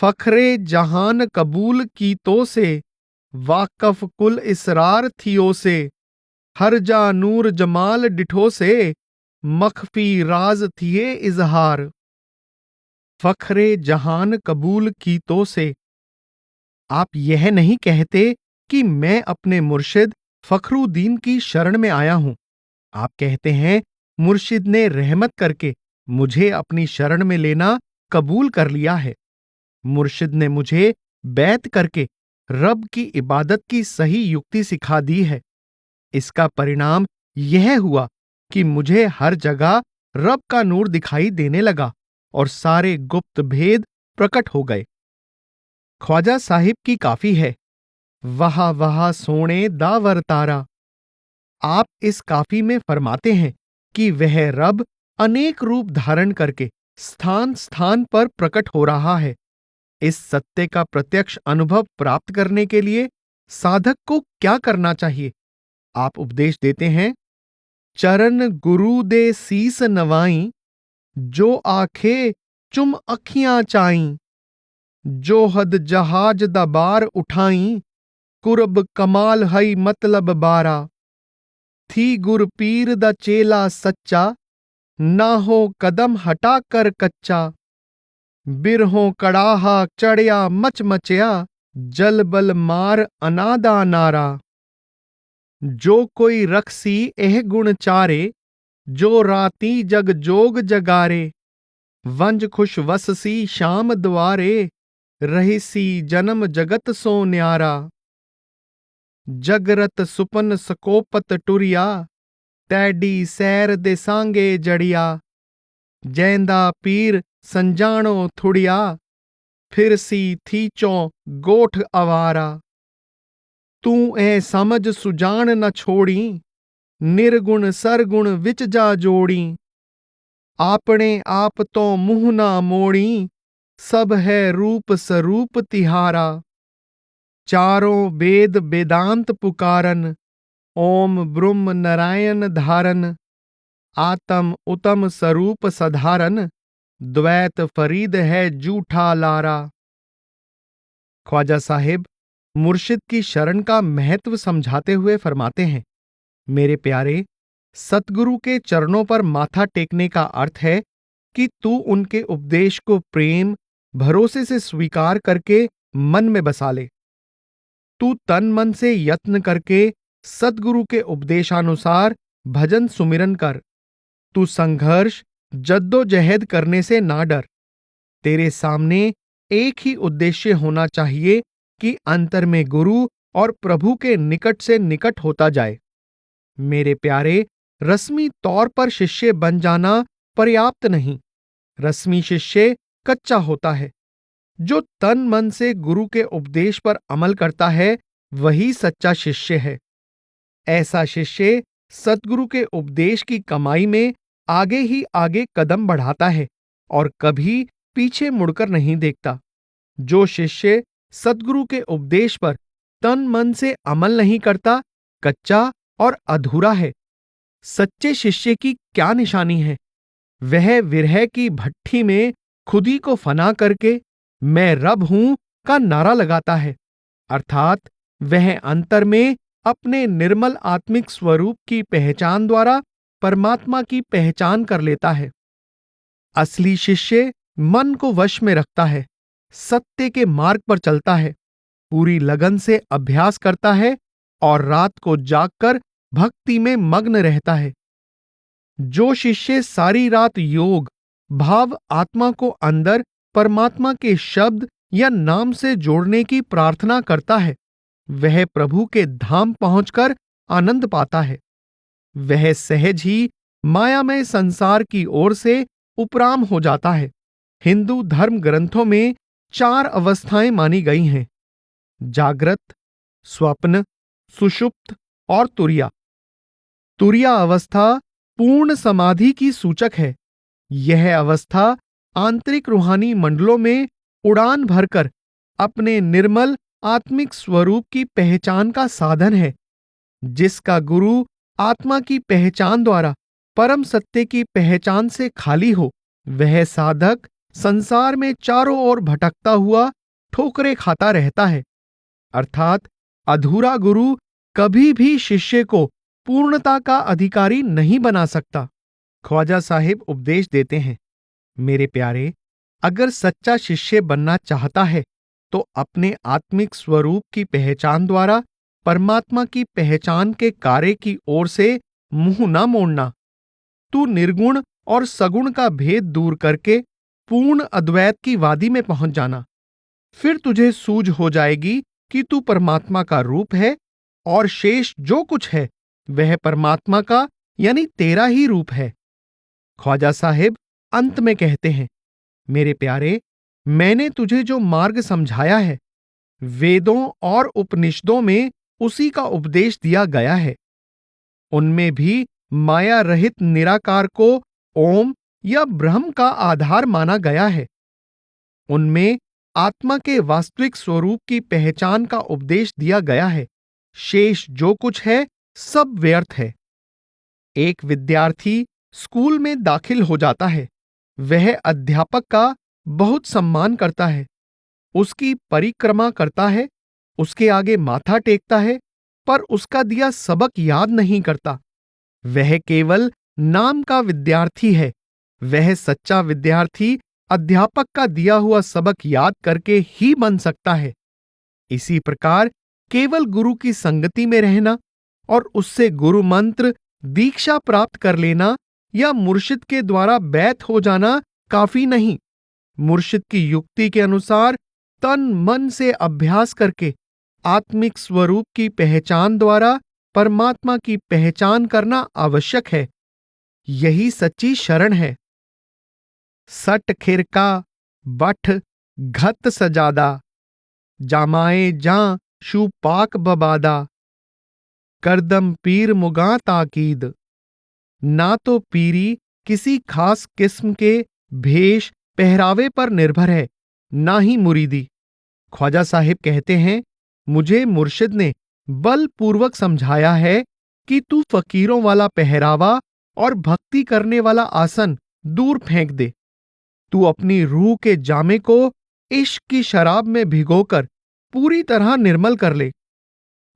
फखरे जहान कबूल की तो से, वाकफ कुल इसरार थियो से, हर जा नूर जमाल डिठो से, मखफी राज थिए इजहार। फखरे जहान कबूल की तो से, आप यह नहीं कहते कि मैं अपने मुर्शिद फखरुद्दीन की शरण में आया हूं। आप कहते हैं मुर्शिद ने रहमत करके मुझे अपनी शरण में लेना कबूल कर लिया है। मुर्शिद ने मुझे बैत करके रब की इबादत की सही युक्ति सिखा दी है। इसका परिणाम यह हुआ कि मुझे हर जगह रब का नूर दिखाई देने लगा और सारे गुप्त भेद प्रकट हो गए। ख्वाजा साहिब की काफी है, वहा वहा सोने दावर तारा। आप इस काफी में फरमाते हैं कि वह रब अनेक रूप धारण करके स्थान स्थान पर प्रकट हो रहा है। इस सत्य का प्रत्यक्ष अनुभव प्राप्त करने के लिए साधक को क्या करना चाहिए? आप उपदेश देते हैं, चरण गुरु दे सीस नवाई, जो आखे चुम अखियां चाई, जो हद जहाज दा बार उठाई, कुरब कमाल हई मतलब बारा। थी गुर पीर दा चेला सच्चा, ना हो कदम हटा कर कच्चा। बिरहों कड़ाहा चढ़िया मच मचया, जल बल मार अनादा नारा। जो कोई रखसी एह गुण चारे, जो राती जग जोग जगारे। वंज खुश वससी शाम द्वारे, रहिसी जन्म जगत सो न्यारा। जगरत सुपन सकोपत टुरिया, तैडी सैर दे सांगे जड़िया। जैंदा पीर संजाणो थुड़िया, फिर सी थीचों गोठ अवारा। तू ए समझ सुजान न छोड़ी, निर्गुण सरगुण विच जा जोड़ी। आपने आप तो मुंह ना मोड़ी, सब है रूप स्वरूप तिहारा। चारों वेद वेदांत पुकारन, ओम ब्रह्म नारायण धारन। आतम उत्तम स्वरूप सधारन, द्वैत फरीद है जूठा लारा। ख्वाजा साहिब मुर्शिद की शरण का महत्व समझाते हुए फरमाते हैं, मेरे प्यारे, सतगुरु के चरणों पर माथा टेकने का अर्थ है कि तू उनके उपदेश को प्रेम भरोसे से स्वीकार करके मन में बसा ले। तू तन मन से यत्न करके सतगुरु के उपदेशानुसार भजन सुमिरन कर। तू संघर्ष जद्दोजहद करने से ना डर। तेरे सामने एक ही उद्देश्य होना चाहिए कि अंतर में गुरु और प्रभु के निकट से निकट होता जाए। मेरे प्यारे, रस्मी तौर पर शिष्य बन जाना पर्याप्त नहीं। रस्मी शिष्य कच्चा होता है। जो तन मन से गुरु के उपदेश पर अमल करता है वही सच्चा शिष्य है। ऐसा शिष्य सतगुरु के उपदेश की कमाई में आगे ही आगे कदम बढ़ाता है और कभी पीछे मुड़कर नहीं देखता। जो शिष्य सतगुरु के उपदेश पर तन मन से अमल नहीं करता, कच्चा और अधूरा है। सच्चे शिष्य की क्या निशानी है? वह विरह की भट्ठी में खुदी को फना करके मैं रब हूं का नारा लगाता है, अर्थात वह अंतर में अपने निर्मल आत्मिक स्वरूप की पहचान द्वारा परमात्मा की पहचान कर लेता है। असली शिष्य मन को वश में रखता है, सत्य के मार्ग पर चलता है, पूरी लगन से अभ्यास करता है और रात को जागकर भक्ति में मग्न रहता है। जो शिष्य सारी रात योग भाव आत्मा को अंदर परमात्मा के शब्द या नाम से जोड़ने की प्रार्थना करता है, वह प्रभु के धाम पहुंचकर आनंद पाता है। वह सहज ही मायामय संसार की ओर से उपराम हो जाता है। हिंदू धर्म ग्रंथों में 4 अवस्थाएं मानी गई हैं: जागृत, स्वप्न, सुषुप्त और तुरिया। तुरिया अवस्था पूर्ण समाधि की सूचक है। यह अवस्था आंतरिक रूहानी मंडलों में उड़ान भरकर अपने निर्मल आत्मिक स्वरूप की पहचान का साधन है। जिसका गुरु आत्मा की पहचान द्वारा परम सत्य की पहचान से खाली हो, वह साधक संसार में चारों ओर भटकता हुआ ठोकरें खाता रहता है। अर्थात अधूरा गुरु कभी भी शिष्य को पूर्णता का अधिकारी नहीं बना सकता। ख्वाजा साहिब उपदेश देते हैं, मेरे प्यारे, अगर सच्चा शिष्य बनना चाहता है तो अपने आत्मिक स्वरूप की पहचान द्वारा परमात्मा की पहचान के कार्य की ओर से मुंह न मोड़ना। तू निर्गुण और सगुण का भेद दूर करके पूर्ण अद्वैत की वादी में पहुंच जाना। फिर तुझे सूझ हो जाएगी कि तू परमात्मा का रूप है और शेष जो कुछ है वह परमात्मा का यानी तेरा ही रूप है। ख्वाजा साहिब अंत में कहते हैं, मेरे प्यारे, मैंने तुझे जो मार्ग समझाया है, वेदों और उपनिषदों में उसी का उपदेश दिया गया है। उनमें भी माया रहित निराकार को ओम या ब्रह्म का आधार माना गया है। उनमें आत्मा के वास्तविक स्वरूप की पहचान का उपदेश दिया गया है। शेष जो कुछ है सब व्यर्थ है। एक विद्यार्थी स्कूल में दाखिल हो जाता है। वह अध्यापक का बहुत सम्मान करता है, उसकी परिक्रमा करता है, उसके आगे माथा टेकता है, पर उसका दिया सबक याद नहीं करता। वह केवल नाम का विद्यार्थी है। वह सच्चा विद्यार्थी अध्यापक का दिया हुआ सबक याद करके ही बन सकता है। इसी प्रकार केवल गुरु की संगति में रहना और उससे गुरु मंत्र दीक्षा प्राप्त कर लेना या मुर्शिद के द्वारा बैत हो जाना काफी नहीं। मुर्शिद की युक्ति के अनुसार तन मन से अभ्यास करके आत्मिक स्वरूप की पहचान द्वारा परमात्मा की पहचान करना आवश्यक है। यही सच्ची शरण है। सट खिरका बठ घत सजादा, जामाए जां शू पाक बबादा, करदम पीर मुगा ताकीद। ना तो पीरी किसी खास किस्म के भेष पहरावे पर निर्भर है, ना ही मुरीदी। ख्वाजा साहिब कहते हैं, मुझे मुर्शिद ने बलपूर्वक समझाया है कि तू फकीरों वाला पहरावा और भक्ति करने वाला आसन दूर फेंक दे। तू अपनी रूह के जामे को इश्क की शराब में भिगोकर पूरी तरह निर्मल कर ले।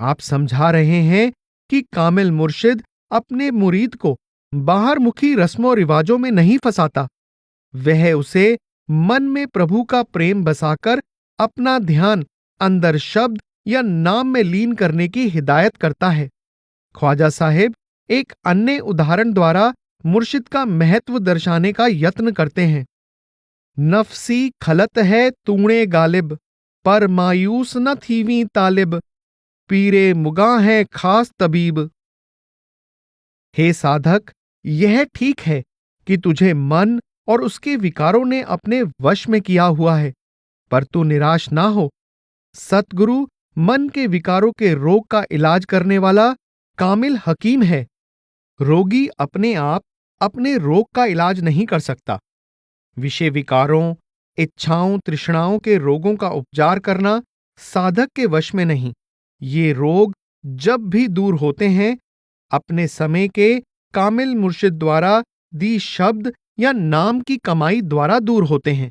आप समझा रहे हैं कि कामिल मुर्शिद अपने मुरीद को बाहरमुखी रस्मों रिवाजों में नहीं फंसाता। वह उसे मन में प्रभु का प्रेम बसाकर अपना ध्यान अंदर शब्द या नाम में लीन करने की हिदायत करता है। ख्वाजा साहिब एक अन्य उदाहरण द्वारा मुर्शिद का महत्व दर्शाने का यत्न करते हैं। नफसी खलत है तूणे गालिब, पर मायूस न थीवी तालिब, पीरे मुगा है खास तबीब। हे साधक, यह ठीक है कि तुझे मन और उसके विकारों ने अपने वश में किया हुआ है, पर तू निराश ना हो। सतगुरु मन के विकारों के रोग का इलाज करने वाला कामिल हकीम है। रोगी अपने आप अपने रोग का इलाज नहीं कर सकता। विषय विकारों, इच्छाओं, तृष्णाओं के रोगों का उपचार करना साधक के वश में नहीं। ये रोग जब भी दूर होते हैं, अपने समय के कामिल मुर्शिद द्वारा दी शब्द या नाम की कमाई द्वारा दूर होते हैं।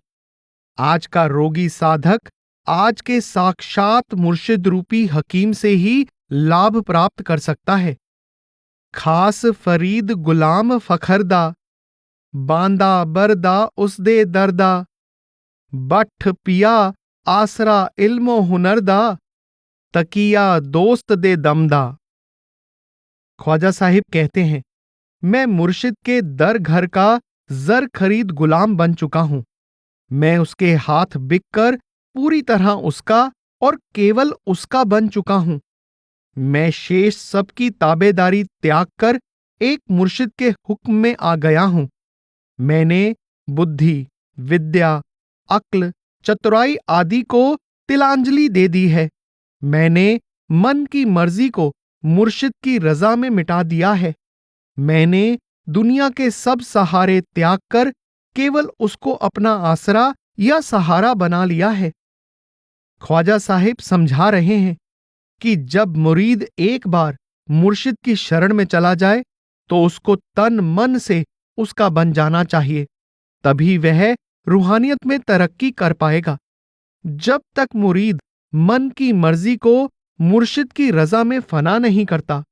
आज का रोगी साधक आज के साक्षात मुर्शिद रूपी हकीम से ही लाभ प्राप्त कर सकता है। खास फरीद गुलाम फखरदा, बांदा बरदा उसदे दरदा, बठ पिया आसरा इल्मो हुनरदा, तकिया दोस्त दे दमदा। ख्वाजा साहिब कहते हैं, मैं मुर्शिद के दर घर का जर खरीद गुलाम बन चुका हूं। मैं उसके हाथ बिककर पूरी तरह उसका और केवल उसका बन चुका हूं। मैं शेष सबकी ताबेदारी त्याग कर एक मुर्शिद के हुक्म में आ गया हूं। मैंने बुद्धि, विद्या, अक्ल, चतुराई आदि को तिलांजलि दे दी है। मैंने मन की मर्जी को मुर्शिद की रजा में मिटा दिया है। मैंने दुनिया के सब सहारे त्याग कर केवल उसको अपना आसरा या सहारा बना लिया है। ख्वाजा साहिब समझा रहे हैं कि जब मुरीद एक बार मुर्शिद की शरण में चला जाए तो उसको तन मन से उसका बन जाना चाहिए। तभी वह रूहानियत में तरक्की कर पाएगा। जब तक मुरीद मन की मर्जी को मुर्शिद की रजा में फना नहीं करता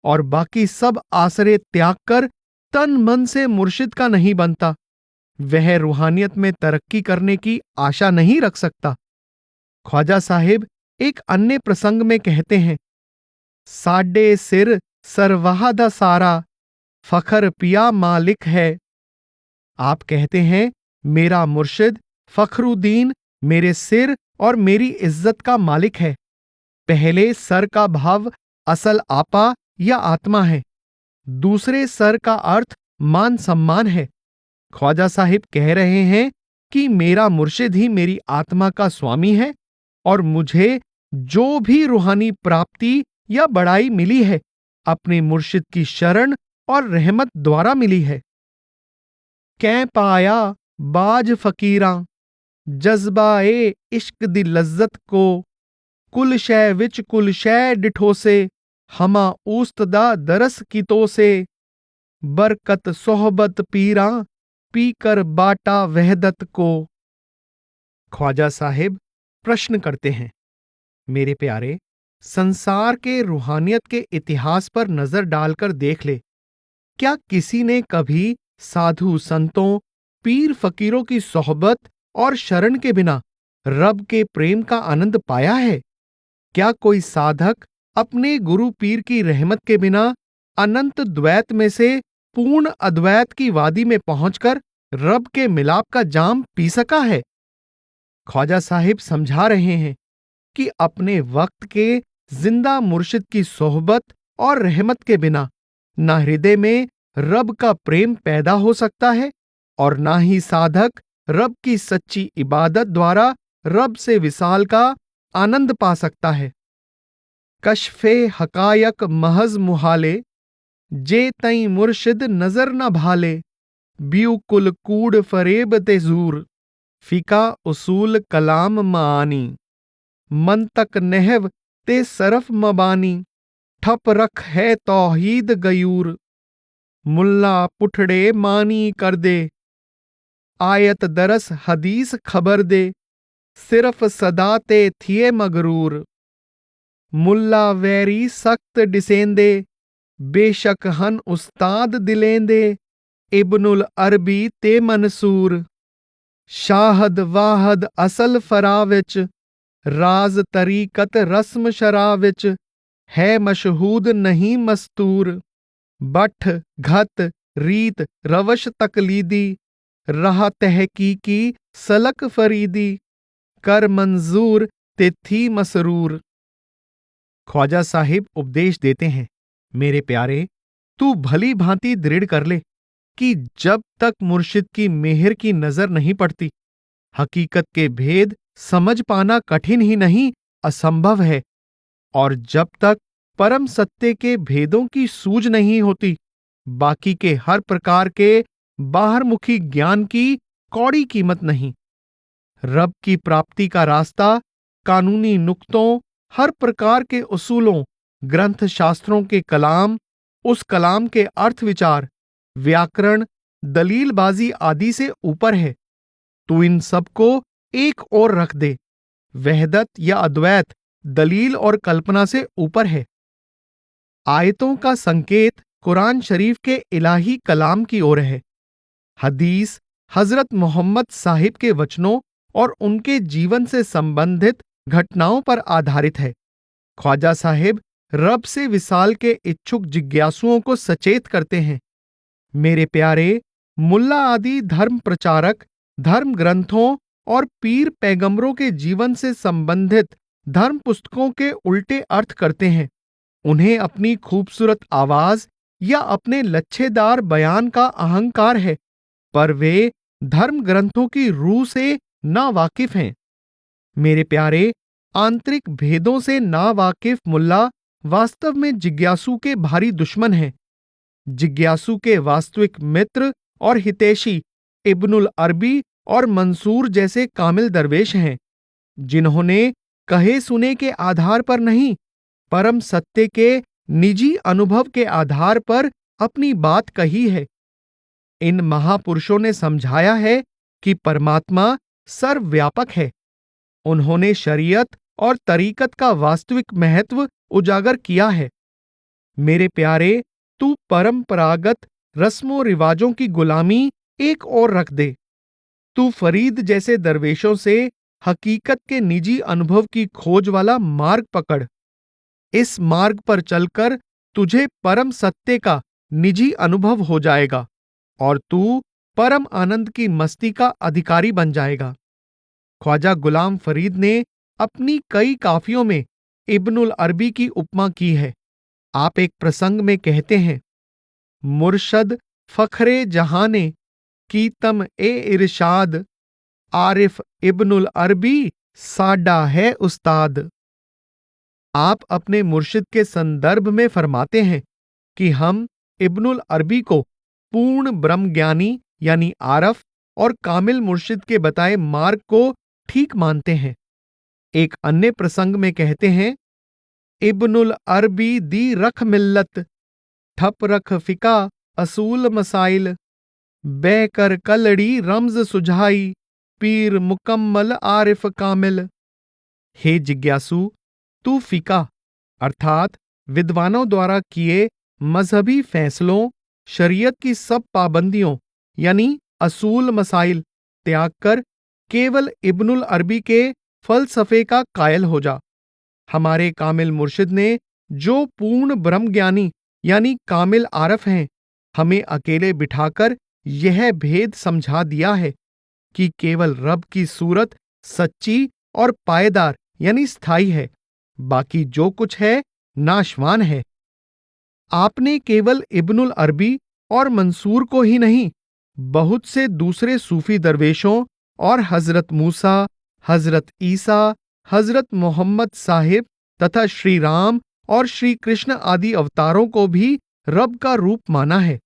और बाकी सब आसरे त्याग कर तन मन से मुर्शिद का नहीं बनता, वह रूहानियत में तरक्की करने की आशा नहीं रख सकता। ख्वाजा साहिब एक अन्य प्रसंग में कहते हैं, साडे सिर सरवाह दा सारा, फखर पिया मालिक है। आप कहते हैं, मेरा मुर्शिद फखरुद्दीन मेरे सिर और मेरी इज्जत का मालिक है। पहले सर का भाव असल आपा या आत्मा है, दूसरे सर का अर्थ मान सम्मान है। ख्वाजा साहिब कह रहे हैं कि मेरा मुर्शिद ही मेरी आत्मा का स्वामी है और मुझे जो भी रूहानी प्राप्ति या बड़ाई मिली है, अपने मुर्शिद की शरण और रहमत द्वारा मिली है। कै पाया बाज फकीरां, जज्बा ए इश्क दी लज्जत को, कुल शै विच कुल शै डिठो से, हमा ऊस्तदा दरस कितो से, बरकत सोहबत पीरां, पीकर बाटा वहदत को। ख्वाजा साहिब प्रश्न करते हैं, मेरे प्यारे, संसार के रूहानियत के इतिहास पर नजर डालकर देख ले, क्या किसी ने कभी साधु संतों, पीर फकीरों की सोहबत और शरण के बिना रब के प्रेम का आनंद पाया है? क्या कोई साधक अपने गुरु पीर की रहमत के बिना अनंत द्वैत में से पूर्ण अद्वैत की वादी में पहुंचकर रब के मिलाप का जाम पी सका है? ख्वाजा साहिब समझा रहे हैं कि अपने वक्त के जिंदा मुर्शिद की सोहबत और रहमत के बिना ना हृदय में रब का प्रेम पैदा हो सकता है और ना ही साधक रब की सच्ची इबादत द्वारा रब से विसाल का आनंद पा सकता है। कशफे हकायक महज मुहाले, जे तई मुर्शिद नजर न भाले, बियु कुल कूड़ फरेब ते जूर, फिका उसूल कलाम मानी, मन तक नहव ते सरफ मबानी, ठप रख है तौहीद गयूर, मुल्ला पुठड़े मानी कर दे, आयत दरस हदीस खबर दे, सिर्फ सदा ते थिए मगरूर, मुल्ला वैरी सख्त डिसेंदे, बेशक हन उस्ताद दिलेंदे, इब्नुल अरबी ते मंसूर, शाहद वाहद असल फरा विच, राज तरीकत रस्म शरा विच, है मशहूद नहीं मस्तूर, बठ घत रीत रवश तकलीदी, रहा तहकीकी सलक फरीदी, कर मंजूर ते थी मसरूर। ख्वाजा साहिब उपदेश देते हैं, मेरे प्यारे, तू भली भांति दृढ़ कर ले कि जब तक मुर्शिद की मेहर की नजर नहीं पड़ती, हकीकत के भेद समझ पाना कठिन ही नहीं असंभव है, और जब तक परम सत्य के भेदों की सूझ नहीं होती, बाकी के हर प्रकार के बाहरमुखी ज्ञान की कौड़ी कीमत नहीं। रब की प्राप्ति का रास्ता कानूनी नुक्तों, हर प्रकार के उसूलों, ग्रंथ शास्त्रों के कलाम, उस कलाम के अर्थ विचार, व्याकरण, दलीलबाजी आदि से ऊपर है। तू इन सब को एक ओर रख दे। वहदत या अद्वैत दलील और कल्पना से ऊपर है। आयतों का संकेत कुरान शरीफ के इलाही कलाम की ओर है। हदीस हजरत मोहम्मद साहिब के वचनों और उनके जीवन से संबंधित घटनाओं पर आधारित है। ख्वाजा साहिब रब से विसाल के इच्छुक जिज्ञासुओं को सचेत करते हैं, मेरे प्यारे, मुल्ला आदि धर्म प्रचारक धर्म ग्रंथों और पीर पैगंबरों के जीवन से संबंधित धर्म पुस्तकों के उल्टे अर्थ करते हैं। उन्हें अपनी खूबसूरत आवाज या अपने लच्छेदार बयान का अहंकार है, पर वे धर्म ग्रंथों की रूह से ना वाकिफ हैं। मेरे प्यारे, आंतरिक भेदों से ना वाकिफ मुल्ला वास्तव में जिज्ञासु के भारी दुश्मन हैं। जिज्ञासु के वास्तविक मित्र और हितैषी इब्नुल अरबी और मंसूर जैसे कामिल दरवेश हैं, जिन्होंने कहे सुने के आधार पर नहीं, परम सत्य के निजी अनुभव के आधार पर अपनी बात कही है। इन महापुरुषों ने समझाया है कि परमात्मा सर्वव्यापक है। उन्होंने शरीयत और तरीकत का वास्तविक महत्व उजागर किया है। मेरे प्यारे, तू परंपरागत रस्मों रिवाजों की गुलामी एक और रख दे। तू फरीद जैसे दरवेशों से हकीकत के निजी अनुभव की खोज वाला मार्ग पकड़। इस मार्ग पर चलकर तुझे परम सत्य का निजी अनुभव हो जाएगा और तू परम आनंद की मस्ती का अधिकारी बन जाएगा। ख्वाजा गुलाम फरीद ने अपनी कई काफियों में इब्नुल अरबी की उपमा की है। आप एक प्रसंग में कहते हैं, मुर्शद फखरे जहाने कीतम ए इरशाद, आरिफ इब्नुल अरबी साडा है उस्ताद। आप अपने मुर्शिद के संदर्भ में फरमाते हैं कि हम इब्नुल अरबी को पूर्ण ब्रह्मज्ञानी यानी आरफ और कामिल मुर्शिद के बताए मार्ग को ठीक मानते हैं। एक अन्य प्रसंग में कहते हैं, इब्नुल अरबी दी रख मिल्लत, ठप रख फिका असूल मसाइल, बह कर कलड़ी रम्ज सुझाई, पीर मुकम्मल आरिफ कामिल। हे जिज्ञासु, तू फिका अर्थात विद्वानों द्वारा किए मजहबी फैसलों, शरीयत की सब पाबंदियों यानी असूल मसाइल त्याग कर केवल इब्नुल अरबी के फलसफे का कायल हो जा। हमारे कामिल मुर्शिद ने जो पूर्ण ब्रह्मज्ञानी यानी कामिल आरफ हैं, हमें अकेले बिठाकर यह भेद समझा दिया है कि केवल रब की सूरत सच्ची और पायदार यानी स्थायी है, बाकी जो कुछ है नाशवान है। आपने केवल इब्नुल अरबी और मंसूर को ही नहीं, बहुत से दूसरे सूफी दरवेशों और हजरत मूसा, हजरत ईसा, हजरत मोहम्मद साहिब तथा श्री राम और श्री कृष्ण आदि अवतारों को भी रब का रूप माना है।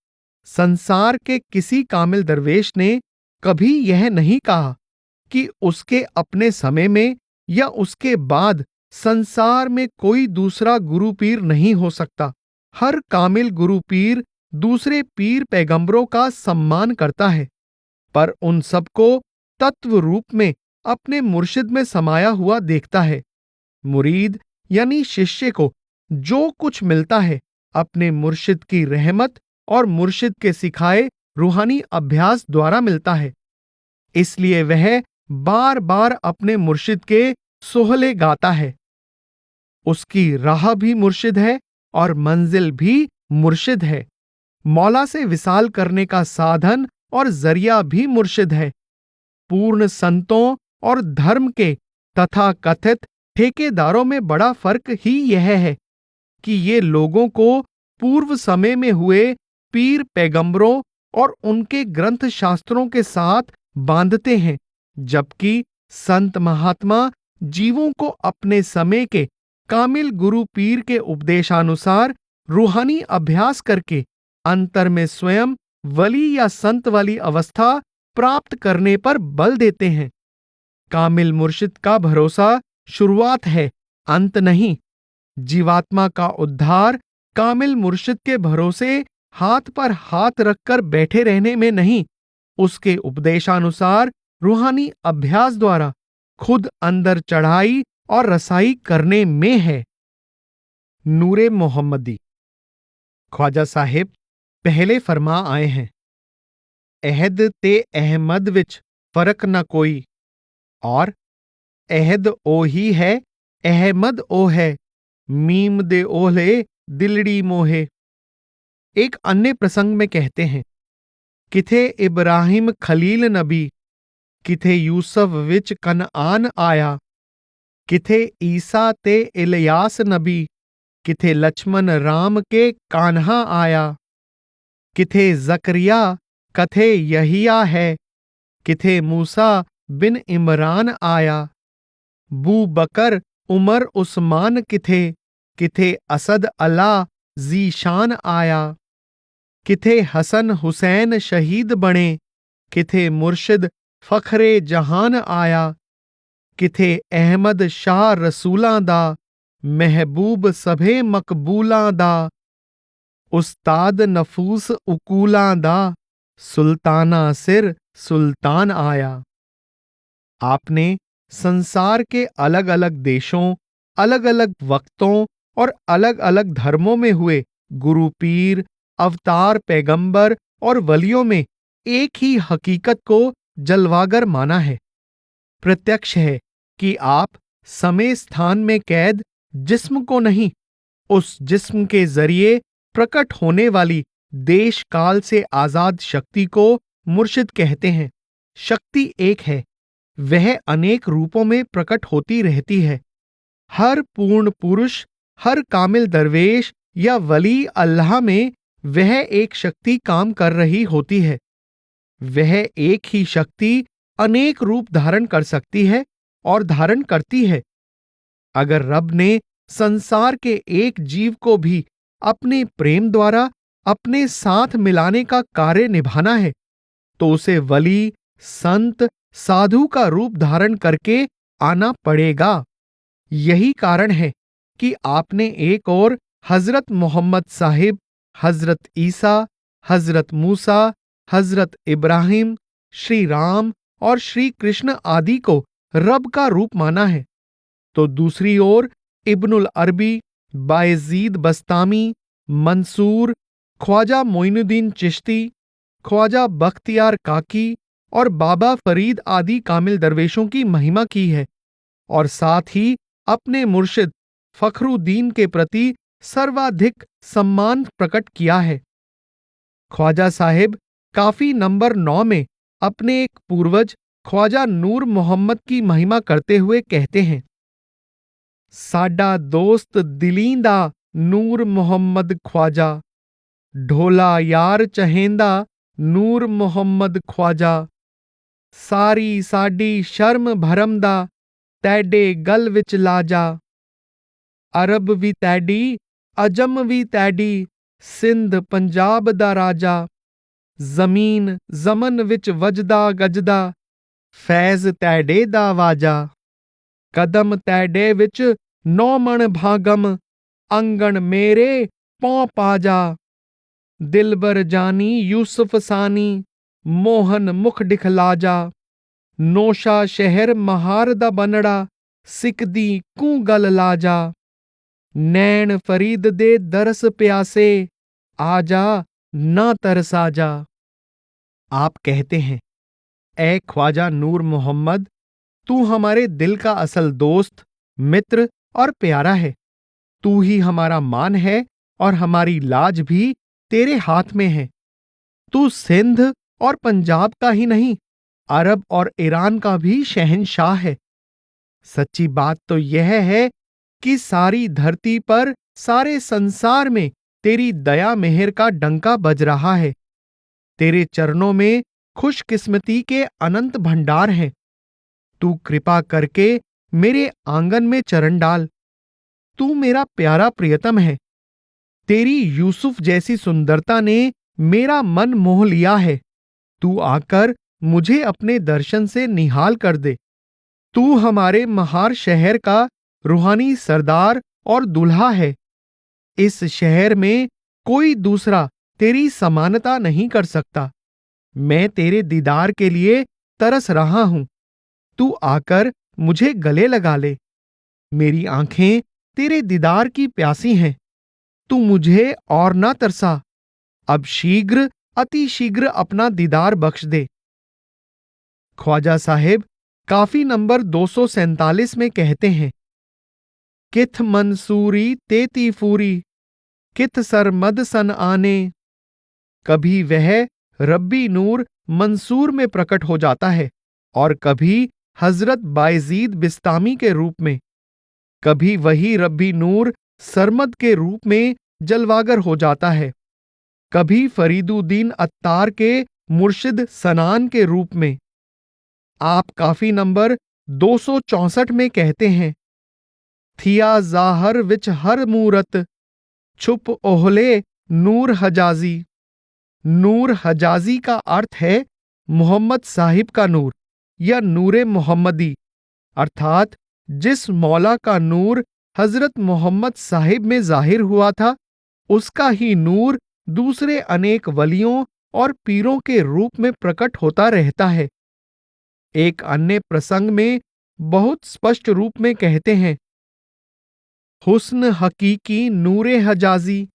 संसार के किसी कामिल दरवेश ने कभी यह नहीं कहा कि उसके अपने समय में या उसके बाद संसार में कोई दूसरा गुरु पीर नहीं हो सकता। हर कामिल गुरु पीर दूसरे पीर पैगंबरों का सम्मान करता है, पर उन सबको तत्व रूप में अपने मुर्शिद में समाया हुआ देखता है। मुरीद यानी शिष्य को जो कुछ मिलता है अपने मुर्शिद की रहमत और मुर्शिद के सिखाए रूहानी अभ्यास द्वारा मिलता है। इसलिए वह बार बार अपने मुर्शिद के सोहले गाता है। उसकी राह भी मुर्शिद है और मंजिल भी मुर्शिद है। मौला से विसाल करने का साधन और जरिया भी मुर्शिद है। पूर्ण संतों और धर्म के तथा कथित ठेकेदारों में बड़ा फर्क ही यह है कि ये लोगों को पूर्व समय में हुए पीर पैगंबरों और उनके ग्रंथ शास्त्रों के साथ बांधते हैं, जबकि संत महात्मा जीवों को अपने समय के कामिल गुरु पीर के उपदेशानुसार रूहानी अभ्यास करके अंतर में स्वयं वली या संत वाली अवस्था प्राप्त करने पर बल देते हैं। कामिल मुर्शिद का भरोसा शुरुआत है, अंत नहीं। जीवात्मा का उद्धार कामिल मुर्शिद के भरोसे हाथ पर हाथ रखकर बैठे रहने में नहीं, उसके उपदेशानुसार रूहानी अभ्यास द्वारा खुद अंदर चढ़ाई और रसाई करने में है। नूरे मोहम्मदी ख्वाजा साहिब पहले फरमा आए हैं, अहद ते अहमद विच फर्क न कोई, और अहद ओ ही है, अहमद ओ है, मीम दे ओहले दिलड़ी मोहे। एक अन्य प्रसंग में कहते हैं, किथे इब्राहिम खलील नबी, किथे यूसुफ विच कनआन आया, किथे ईसा ते इलियास नबी, किथे लक्ष्मण राम के कान्हा आया, किथे जकरिया कथे यहिया है, किथे मूसा बिन इमरान आया, बू बकर उमर उस्मान किथे, किथे असद अला जीशान आया, किथे हसन हुसैन शहीद बने, किथे मुर्शिद फखरे जहान आया, किथे अहमद शाह रसूलां दा, महबूब सभे मकबूलां दा, उस्ताद नफूस उकूलां दा, सुल्ताना सिर सुल्तान आया। आपने संसार के अलग अलग देशों, अलग अलग वक्तों और अलग अलग धर्मों में हुए गुरु पीर, अवतार, पैगंबर और वलियों में एक ही हकीकत को जलवागर माना है। प्रत्यक्ष है कि आप समय स्थान में कैद जिस्म को नहीं, उस जिस्म के जरिए प्रकट होने वाली देश काल से आजाद शक्ति को मुर्शिद कहते हैं। शक्ति एक है, वह अनेक रूपों में प्रकट होती रहती है। हर पूर्ण पुरुष, हर कामिल दरवेश या वली अल्लाह में वह एक शक्ति काम कर रही होती है। वह एक ही शक्ति अनेक रूप धारण कर सकती है और धारण करती है। अगर रब ने संसार के एक जीव को भी अपने प्रेम द्वारा अपने साथ मिलाने का कार्य निभाना है, तो उसे वली, संत, साधु का रूप धारण करके आना पड़ेगा। यही कारण है कि आपने एक और हजरत मोहम्मद साहिब, हजरत ईसा, हजरत मूसा, हजरत इब्राहिम, श्री राम और श्री कृष्ण आदि को रब का रूप माना है, तो दूसरी ओर इब्नुल अरबी, बायजीद बस्तामी, मंसूर, ख्वाजा मोइनुद्दीन चिश्ती, ख्वाजा बख्तियार काकी और बाबा फरीद आदि कामिल दरवेशों की महिमा की है और साथ ही अपने मुर्शिद फखरुद्दीन के प्रति सर्वाधिक सम्मान प्रकट किया है। ख्वाजा साहिब काफी नंबर 9 में अपने एक पूर्वज ख्वाजा नूर मोहम्मद की महिमा करते हुए कहते हैं, साडा दोस्त दिलींदा नूर मोहम्मद ख्वाजा, ढोला यार चहेंदा नूर मोहम्मद ख्वाजा, सारी साडी शर्म भरम दा तैडे गल विच लाजा, अरब भी तैडी, अजम भी तैडी, सिंध पंजाब दा राजा, जमीन जमन विच वजदा गजदा, फैज तैडे दा वाजा, कदम तैडे विच 9 मण भागम, अंगण मेरे पौ पाजा, दिलबर जानी यूसुफ सानी, मोहन मुख दिखलाजा, नोशा शहर महार दा बनड़ा, सिकदी कूं गल लाजा, नैन फरीद दे दरस प्यासे, आजा ना तरसा जा। आप कहते हैं, ए ख्वाजा नूर मोहम्मद, तू हमारे दिल का असल दोस्त, मित्र और प्यारा है। तू ही हमारा मान है और हमारी लाज भी तेरे हाथ में है। तू सिंध और पंजाब का ही नहीं, अरब और ईरान का भी शहंशाह है। सच्ची बात तो यह है कि सारी धरती पर, सारे संसार में तेरी दया मेहर का डंका बज रहा है। तेरे चरणों में खुशकिस्मती के अनंत भंडार हैं। तू कृपा करके मेरे आंगन में चरण डाल। तू मेरा प्यारा प्रियतम है। तेरी यूसुफ जैसी सुंदरता ने मेरा मन मोह लिया है। तू आकर मुझे अपने दर्शन से निहाल कर दे। तू हमारे महार शहर का रूहानी सरदार और दुल्हा है। इस शहर में कोई दूसरा तेरी समानता नहीं कर सकता। मैं तेरे दीदार के लिए तरस रहा हूं। तू आकर मुझे गले लगा ले। मेरी आंखें तेरे दीदार की प्यासी हैं। तू मुझे और ना तरसा। अब शीघ्र, अति शीघ्र अपना दीदार बख्श दे। ख्वाजा साहिब काफी नंबर 247 में कहते हैं, किथ मंसूरी तेती फूरी, किथ सरमद सन आने। कभी वह रब्बी नूर मंसूर में प्रकट हो जाता है और कभी हजरत बायजीद बिस्तामी के रूप में। कभी वही रब्बी नूर सरमद के रूप में जलवागर हो जाता है। कभी फरीदुद्दीन अत्तार के मुर्शिद सनान के रूप में। आप काफी नंबर 264 में कहते हैं, थिया जाहर विच हर मूरत, छुप ओहले नूर हजाजी। नूर हजाजी का अर्थ है मोहम्मद साहिब का नूर या नूरे मोहम्मदी, अर्थात जिस मौला का नूर हजरत मोहम्मद साहिब में जाहिर हुआ था, उसका ही नूर दूसरे अनेक वलियों और पीरों के रूप में प्रकट होता रहता है। एक अन्य प्रसंग में बहुत स्पष्ट रूप में कहते हैं, हुस्न हकीकी नूरे हजाजी,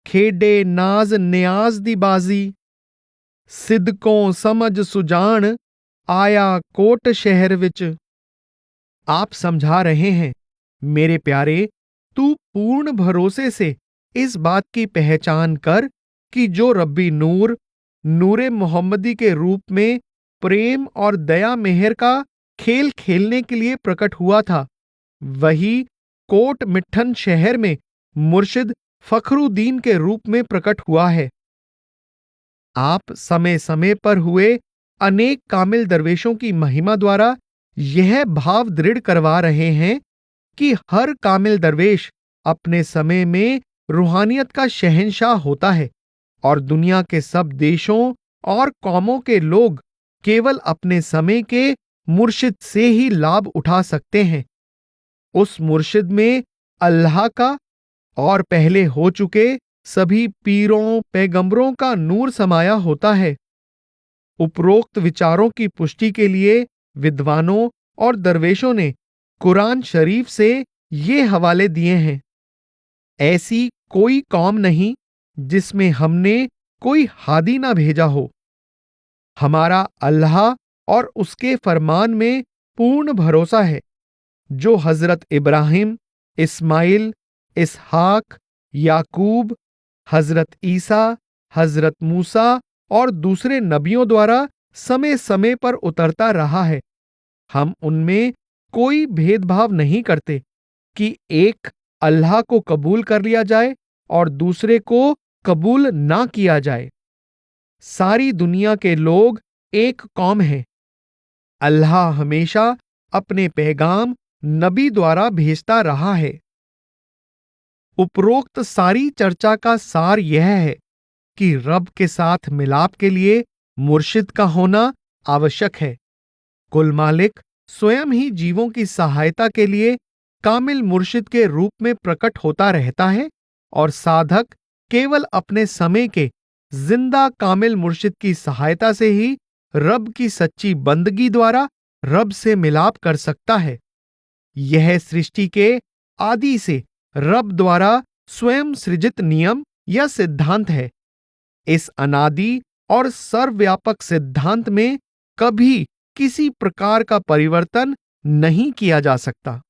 खेडे नाज न्याज दी बाजी, सिदकों समझ सुजान आया कोट शहर विच। आप समझा रहे हैं, मेरे प्यारे, तू पूर्ण भरोसे से इस बात की पहचान कर कि जो रब्बी नूर नूरे मोहम्मदी के रूप में प्रेम और दया मेहर का खेल खेलने के लिए प्रकट हुआ था, वही कोट मिठन शहर में मुर्शिद फखरुद्दीन के रूप में प्रकट हुआ है। आप समय समय पर हुए अनेक कामिल दरवेशों की महिमा द्वारा यह भाव दृढ़ करवा रहे हैं कि हर कामिल दरवेश अपने समय में रूहानियत का शहंशाह होता है और दुनिया के सब देशों और कौमों के लोग केवल अपने समय के मुर्शिद से ही लाभ उठा सकते हैं। उस मुर्शिद में अल्लाह का और पहले हो चुके सभी पीरों पैगंबरों का नूर समाया होता है। उपरोक्त विचारों की पुष्टि के लिए विद्वानों और दरवेशों ने कुरान शरीफ से ये हवाले दिए हैं। ऐसी कोई कौम नहीं जिसमें हमने कोई हादी ना भेजा हो। हमारा अल्लाह और उसके फरमान में पूर्ण भरोसा है, जो हजरत इब्राहिम, इस्माइल, इसहाक, याकूब, हजरत ईसा, हजरत मूसा और दूसरे नबियों द्वारा समय समय पर उतरता रहा है। हम उनमें कोई भेदभाव नहीं करते कि एक अल्लाह को कबूल कर लिया जाए और दूसरे को कबूल ना किया जाए। सारी दुनिया के लोग एक कौम है। अल्लाह हमेशा अपने पैगाम नबी द्वारा भेजता रहा है। उपरोक्त सारी चर्चा का सार यह है कि रब के साथ मिलाप के लिए मुर्शिद का होना आवश्यक है। कुल मालिक स्वयं ही जीवों की सहायता के लिए कामिल मुर्शिद के रूप में प्रकट होता रहता है और साधक केवल अपने समय के जिंदा कामिल मुर्शिद की सहायता से ही रब की सच्ची बंदगी द्वारा रब से मिलाप कर सकता है। यह सृष्टि के आदि से रब द्वारा स्वयं सृजित नियम या सिद्धांत है। इस अनादि और सर्वव्यापक सिद्धांत में कभी किसी प्रकार का परिवर्तन नहीं किया जा सकता।